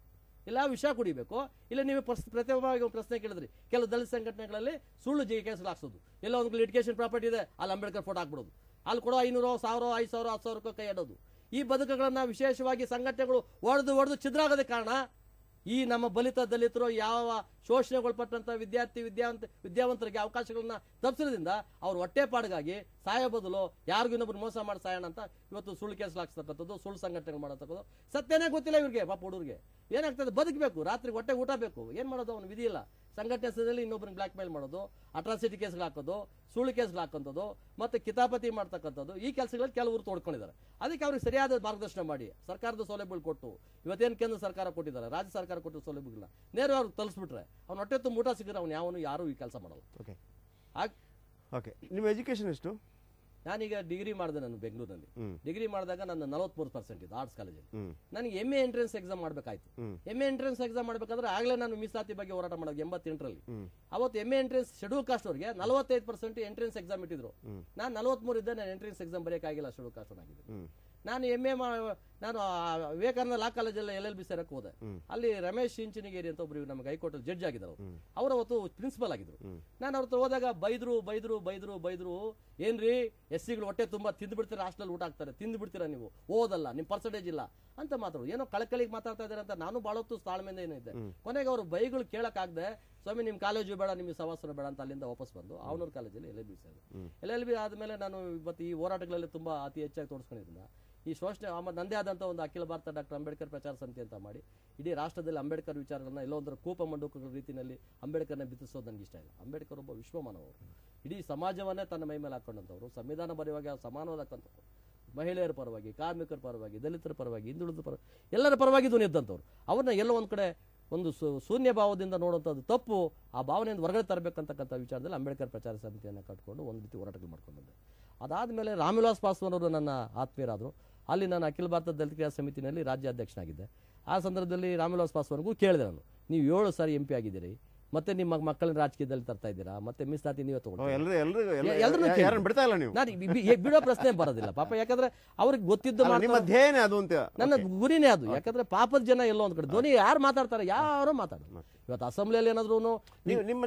ಇಲ್ಲ ವಿಷ ಕುಡಿಬೇಕು. ಇಲ್ಲ ನೀವು ಪ್ರತಿಭಾವಾಗಿ ಒಂದು ಪ್ರಶ್ನೆ ಕೇಳಿದ್ರಿ, ಕೆಲವು ದಲಿತ ಸಂಘಟನೆಗಳಲ್ಲಿ ಸುಳ್ಳು ಕೇಸುಗಳು ಹಾಕ್ಸೋದು. ಎಲ್ಲ ಒಂದು ಲಿಟಿಗೇಷನ್ ಪ್ರಾಪರ್ಟಿ ಇದೆ, ಅಲ್ಲಿ ಅಂಬೇಡ್ಕರ್ ಫೋಟೋ ಹಾಕ್ಬಿಡೋದು, ಅಲ್ಲಿ ಕೊಡೋ 500, 1000, 5000, 10,000 ಕೈ ಇಡೋದು. ಈ ಬದುಕುಗಳನ್ನ ವಿಶೇಷವಾಗಿ ಸಂಘಟನೆಗಳು ಒಡೆದು ಛಿದ್ರ ಕಾರಣ ಈ ನಮ್ಮ ಬಲಿತ ದಲಿತರು ಯಾವ ಶೋಷಣೆಗೊಳಪಟ್ಟಂತ ವಿದ್ಯಾವಂತರಿಗೆ ಅವಕಾಶಗಳನ್ನ ತಪ್ಪಿಸೋದ್ರಿಂದ ಅವ್ರು ಹೊಟ್ಟೆಪಾಡಿಗಾಗಿ ಸಾಯೋ ಬದಲು ಯಾರಿಗೂ ಇನ್ನೊಬ್ರು ಮೋಸ ಮಾಡಿ ಸಾಯೋಣ ಅಂತ ಇವತ್ತು ಸುಳ್ಳು ಕೇಸ್ ಹಾಕ್ಸ್ತಕ್ಕಂಥದ್ದು, ಸುಳ್ಳು ಸಂಘಟನೆಗಳು ಮಾಡತಕ್ಕದ್ದು. ಸತ್ಯನೇ ಗೊತ್ತಿಲ್ಲ ಇವ್ರಿಗೆ, ಪಾಪ ಹುಡುಗರಿಗೆ ಏನಾಗ್ತದೆ, ಬದುಕಬೇಕು, ರಾತ್ರಿ ಹೊಟ್ಟೆ ಊಟ ಬೇಕು, ಏನ್ ಮಾಡೋದು ಅವನು ವಿಧಿ ಇಲ್ಲ. ಸಂಘಟನೆ ಹೆಸರಲ್ಲಿ ಇನ್ನೊಬ್ಬರನ್ನ ಬ್ಲಾಕ್ ಮೇಲ್ ಮಾಡೋದು, ಅಟ್ರಾಸಿಟಿ ಕೇಸ್ಗಳು ಹಾಕೋದು, ಸುಳ್ಳು ಕೇಸ್ಗಳು ಹಾಕೋದು, ಮತ್ತೆ ಕಿತಾಪತಿ ಮಾಡ್ತಕ್ಕಂಥದ್ದು, ಈ ಕೆಲಸಗಳಲ್ಲಿ ಕೆಲವರು ತೋಡ್ಕೊಂಡಿದ್ದಾರೆ. ಅದಕ್ಕೆ ಅವ್ರಿಗೆ ಸರಿಯಾದ ಮಾರ್ಗದರ್ಶನ ಮಾಡಿ ಸರ್ಕಾರದ ಸೌಲಭ್ಯಗಳು ಕೊಟ್ಟು, ಇವತ್ತೇನು ಕೇಂದ್ರ ಸರ್ಕಾರ ಕೊಟ್ಟಿದ್ದಾರೆ, ರಾಜ್ಯ ಸರ್ಕಾರ ಕೊಟ್ಟು ಸೌಲಭ್ಯಗಳನ್ನ ನೇರವಾಗಿ ತಲುಪಿಸ್ಬಿಟ್ರೆ ಅವ್ನು ಹೊಟ್ಟೆ ತುಂಬ ಊಟ ಸಿಕ್ಕರೆ ಅವ್ನು ಯಾರು ಈ ಕೆಲಸ ಮಾಡಲ್ಲ. ಓಕೆ, ನಿಮ್ಮ ಎಜುಕೇಶನ್ ಎಷ್ಟು? ನಾನೀಗ ಡಿಗ್ರಿ ಮಾಡಿದೆ. ನಾನು ಬೆಂಗಳೂರಿನಲ್ಲಿ ಡಿಗ್ರಿ ಮಾಡಿದಾಗ ನನ್ನ 43% ಇತ್ತು ಆರ್ಟ್ಸ್ ಕಾಲೇಜಲ್ಲಿ. ನನಗೆ MA ಎಂಟ್ರೆನ್ಸ್ ಎಕ್ಸಾಮ್ ಮಾಡ್ಬೇಕಾಯ್ತು. MA ಎಂಟ್ರೆನ್ಸ್ ಎಕ್ಸಾಮ್ ಮಾಡ್ಬೇಕಾದ್ರೆ ಆಗ್ಲೇ ನಾನು ಮೀಸಲಾತಿ ಬಗ್ಗೆ ಹೋರಾಟ ಮಾಡೋದು 88ರಲ್ಲಿ. ಅವತ್ತು MA ಎಂಟ್ರೆನ್ಸ್ ಶೆಡ್ಯೂಲ್ ಕಾಸ್ಟ್ ಅವ್ರಿಗೆ 45% ಎಂಟ್ರೆನ್ಸ್ ಎಕ್ಸಾಮ್ ಇಟ್ಟಿದ್ರು. ನಾನು 43 ಇದ್ದೆ, ನಾನು ಎಂಟ್ರೆನ್ಸ್ ಎಕ್ಸಾಮ್ ಬರೆಯಕ್ಕಾಗಿಲ್ಲ, ಶೆಡ್ಯೂಲ್ ಕಾಸ್ಟ್ ಆಗಿದ್ದೆ. ನಾನು ನಾನು ವಿವೇಕಾನಂದ ಲಾ ಕಾಲೇಜಲ್ಲಿ LLB ಸೇರಕ್ಕೆ ಹೋದೆ. ಅಲ್ಲಿ ರಮೇಶ್ ಇಂಚಿನಿಗೇರಿ ಅಂತ ಒಬ್ರು ನಮ್ಗೆ ಹೈಕೋರ್ಟ್ ಜಡ್ಜ್ ಆಗಿದ್ರು. ಅವರು ಅವತ್ತು ಪ್ರಿನ್ಸಿಪಲ್ ಆಗಿದ್ರು. ನಾನು ಅವ್ರ ಹತ್ರ ಹೋದಾಗ ಬೈದ್ರು, ಏನ್ರಿ SCಗಳು ಹೊಟ್ಟೆ ತುಂಬಾ ತಿಂದು ಬಿಡ್ತೀರಾ, ಹಾಸ್ಟೆಲ್ ಊಟ ಹಾಕ್ತಾರೆ, ತಿಂದು ಬಿಡ್ತೀರಾ, ನೀವು ಓದಲ್ಲ, ನಿಮ್ ಪರ್ಸೆಂಟೇಜ್ ಇಲ್ಲ ಅಂತ ಮಾತಾಡೋದು. ಏನೋ ಕಳಕಳಿಗೆ ಮಾತಾಡ್ತಾ ಇದಾರೆ ಅಂತ ನಾನು ಬಹಳ ಹೊತ್ತು ತಾಳ್ಮೆಯಿಂದ ಏನಿದ್ದೆ. ಕೊನೆಗೆ ಅವರು ಬೈಗಳು ಕೇಳಕ್ಕಾಗದೆ, ಸ್ವಾಮಿ ನಿಮ್ ಕಾಲೇಜು ಬೇಡ, ನಿಮ್ಗೆ ಸವಾಸನ ಬೇಡ ಅಂತ ಅಲ್ಲಿಂದ ವಾಪಸ್ ಬಂದು ಅವನೂರು ಕಾಲೇಜಲ್ಲಿ LLB ಸೇರಿದೆ. LLB ಆದ್ಮೇಲೆ ನಾನು ಇವತ್ತು ಈ ಹೋರಾಟಗಳಲ್ಲಿ ತುಂಬಾ ಅತಿ ಹೆಚ್ಚಾಗಿ ತೋರಿಸ್ಕೊಂಡಿದ್ದ ಈ ಶೋಷಣೆ ನಂದೇ ಆದಂಥ ಒಂದು ಅಖಿಲ ಭಾರತ ಡಾಕ್ಟರ್ ಅಂಬೇಡ್ಕರ್ ಪ್ರಚಾರ ಸಮಿತಿ ಅಂತ ಮಾಡಿ ಇಡೀ ರಾಷ್ಟ್ರದಲ್ಲಿ ಅಂಬೇಡ್ಕರ್ ವಿಚಾರಗಳನ್ನ ಎಲ್ಲೋ ಒಂದರ ಕೂಪ ಮಂಡೂಕಗಳ ರೀತಿಯಲ್ಲಿ ಅಂಬೇಡ್ಕರ್ನ ಬಿತ್ತಿಸೋದು ನನಗೆ ಇಷ್ಟ ಇಲ್ಲ. ಅಂಬೇಡ್ಕರ್ ಒಬ್ಬ ವಿಶ್ವಮಾನವರು, ಇಡೀ ಸಮಾಜವನ್ನೇ ತನ್ನ ಮೈ ಮೇಲೆ ಹಾಕೊಂಡಂಥವ್ರು, ಸಂವಿಧಾನ ಬರೆಯುವಾಗ ಸಮಾನವಾದಕ್ಕಂಥವ್ರು, ಮಹಿಳೆಯರ ಪರವಾಗಿ, ಕಾರ್ಮಿಕರ ಪರವಾಗಿ, ದಲಿತರ ಪರವಾಗಿ, ಹಿಂದುಳಿದ ಪರವಾಗಿ, ಎಲ್ಲರ ಪರವಾಗಿ ಧ್ವನಿ ಎದ್ದಂಥವ್ರು. ಅವ್ರನ್ನ ಎಲ್ಲೋ ಒಂದು ಕಡೆ ಒಂದು ಶೂನ್ಯ ಭಾವದಿಂದ ನೋಡುವಂಥದ್ದು ತಪ್ಪು. ಆ ಭಾವನೆಯಿಂದ ಹೊರಗಡೆ ತರಬೇಕಂತಕ್ಕಂಥ ವಿಚಾರದಲ್ಲಿ ಅಂಬೇಡ್ಕರ್ ಪ್ರಚಾರ ಸಮಿತಿಯನ್ನು ಕಟ್ಕೊಂಡು ಒಂದು ರೀತಿ ಹೋರಾಟಗಳು ಮಾಡ್ಕೊಂಡು ಬಂದೆ. ಅದಾದಮೇಲೆ ರಾಮವಿಲಾಸ್ ಪಾಸ್ವಾನ್ ಅವರು ನನ್ನ ಆತ್ಮೀಯರಾದರು. ಅಲ್ಲಿ ನಾನು ಅಖಿಲ ಭಾರತ ದಲಿತ ಕ್ರಿಯಾ ಸಮಿತಿನಲ್ಲಿ ರಾಜ್ಯಾಧ್ಯಕ್ಷನಾಗಿದ್ದೆ. ಆ ಸಂದರ್ಭದಲ್ಲಿ ರಾಮವಿಲಾಸ್ ಪಾಸ್ವಾನ್ಗೂ ಕೇಳಿದೆ ನಾನು, ನೀವು 7 ಸಾರಿ MP ಆಗಿದ್ದೀರಿ, ಮತ್ತೆ ನಿಮ್ಮ ಮಕ್ಕಳನ್ನ ರಾಜಕೀಯದಲ್ಲಿ ತರ್ತಾ ಇದ್ದೀರಾ, ಮತ್ತೆ ಮೀಸಲಾತಿ ನೀವೇ ತಗೊಂಡು ಬಿಡೋ ಪ್ರಶ್ನೆ ಬರೋದಿಲ್ಲ ಪಾಪ. ಯಾಕಂದ್ರೆ ಅವ್ರಿಗೆ ಗೊತ್ತಿದ್ದು ನನ್ನ ಗುರಿನೇ ಅದು. ಯಾಕಂದ್ರೆ ಪಾಪದ ಜನ ಎಲ್ಲೋ ಒಂದ್ ಕಡೆ ಧ್ವನಿ ಯಾರು ಮಾತಾಡ್ತಾರೆ, ಯಾರು ಮಾತಾಡೋದು. ಇವತ್ತು ಅಸೆಂಬ್ಲಿಯಲ್ಲಿ ಏನಾದ್ರು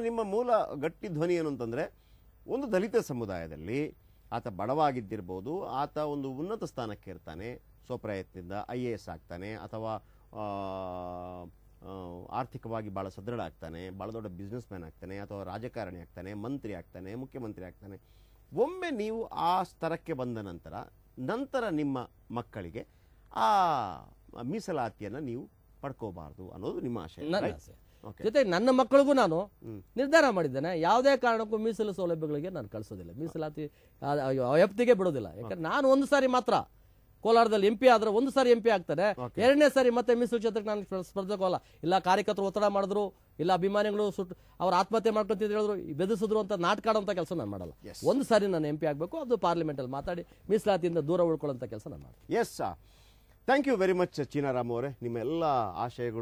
ನಿಮ್ಮ ಮೂಲ ಗಟ್ಟಿ ಧ್ವನಿ ಏನು ಅಂತಂದ್ರೆ, ಒಂದು ದಲಿತ ಸಮುದಾಯದಲ್ಲಿ ಆತ ಬಡವಾಗಿದ್ದಿರ್ಬೋದು, ಆತ ಒಂದು ಉನ್ನತ ಸ್ಥಾನಕ್ಕೆ ಇರ್ತಾನೆ, ಸ್ವಪ್ರಯತ್ನದಿಂದ IAS ಆಗ್ತಾನೆ, ಅಥವಾ ಆರ್ಥಿಕವಾಗಿ ಭಾಳ ಸದೃಢ ಆಗ್ತಾನೆ, ಭಾಳ ದೊಡ್ಡ ಬಿಸ್ನೆಸ್ ಮ್ಯಾನ್ ಆಗ್ತಾನೆ, ಅಥವಾ ರಾಜಕಾರಣಿ ಆಗ್ತಾನೆ, ಮಂತ್ರಿ ಆಗ್ತಾನೆ, ಮುಖ್ಯಮಂತ್ರಿ ಆಗ್ತಾನೆ. ಒಮ್ಮೆ ನೀವು ಆ ಸ್ತರಕ್ಕೆ ಬಂದ ನಂತರ ನಿಮ್ಮ ಮಕ್ಕಳಿಗೆ ಆ ಮೀಸಲಾತಿಯನ್ನು ನೀವು ಪಡ್ಕೋಬಾರ್ದು ಅನ್ನೋದು ನಿಮ್ಮ ಆಶಯ. ಜೊತೆಗೆ ನನ್ನ ಮಕ್ಕಳಿಗೂ ನಾನು ನಿರ್ಧಾರ ಮಾಡಿದ್ದೇನೆ, ಯಾವುದೇ ಕಾರಣಕ್ಕೂ ಮೀಸಲು ಸೌಲಭ್ಯಗಳಿಗೆ ನಾನು ಕಳಿಸೋದಿಲ್ಲ, ಮೀಸಲಾತಿ ವ್ಯಾಪ್ತಿಗೆ ಬಿಡೋದಿಲ್ಲ. ಯಾಕಂದ್ರೆ ನಾನು ಒಂದು ಸಾರಿ ಮಾತ್ರ ಕೋಲಾರದಲ್ಲಿ MP ಆದ್ರೆ ಒಂದು ಸಾರಿ MP ಆಗ್ತಾರೆ, ಎರಡನೇ ಸಾರಿ ಮತ್ತೆ ಮೀಸಲು ಕ್ಷೇತ್ರಕ್ಕೆ ನಾನು ಸ್ಪರ್ಧಕೋಲ್ಲ. ಇಲ್ಲ ಕಾರ್ಯಕರ್ತರು ಒತ್ತಡ ಮಾಡಿದ್ರು, ಇಲ್ಲ ಅಭಿಮಾನಿಗಳು ಸುಟ್ಟು ಅವ್ರು ಆತ್ಮಹತ್ಯೆ ಮಾಡ್ಕೊಂತಿದ್ರು, ಹೇಳಿದ್ರು, ಬೆದರಿಸಿದ್ರು ಅಂತ ನಾಟಕ ಆಡೋಂಥ ಕೆಲಸ ನಾನು ಮಾಡಲ್ಲ. ಒಂದು ಸಾರಿ ನಾನು MP ಆಗಬೇಕು, ಅದು ಪಾರ್ಲಿಮೆಂಟಲ್ಲಿ ಮಾತಾಡಿ ಮೀಸಲಾತಿಯಿಂದ ದೂರ ಉಳ್ಕೊಳ್ಳೋಂಥ ಕೆಲಸ ನಾನು ಮಾಡ್ತೀನಿ. Yes, thank you very much Chinaram ಅವರೇ. ನಿಮ್ಮ ಎಲ್ಲ ಆಶಯಗಳು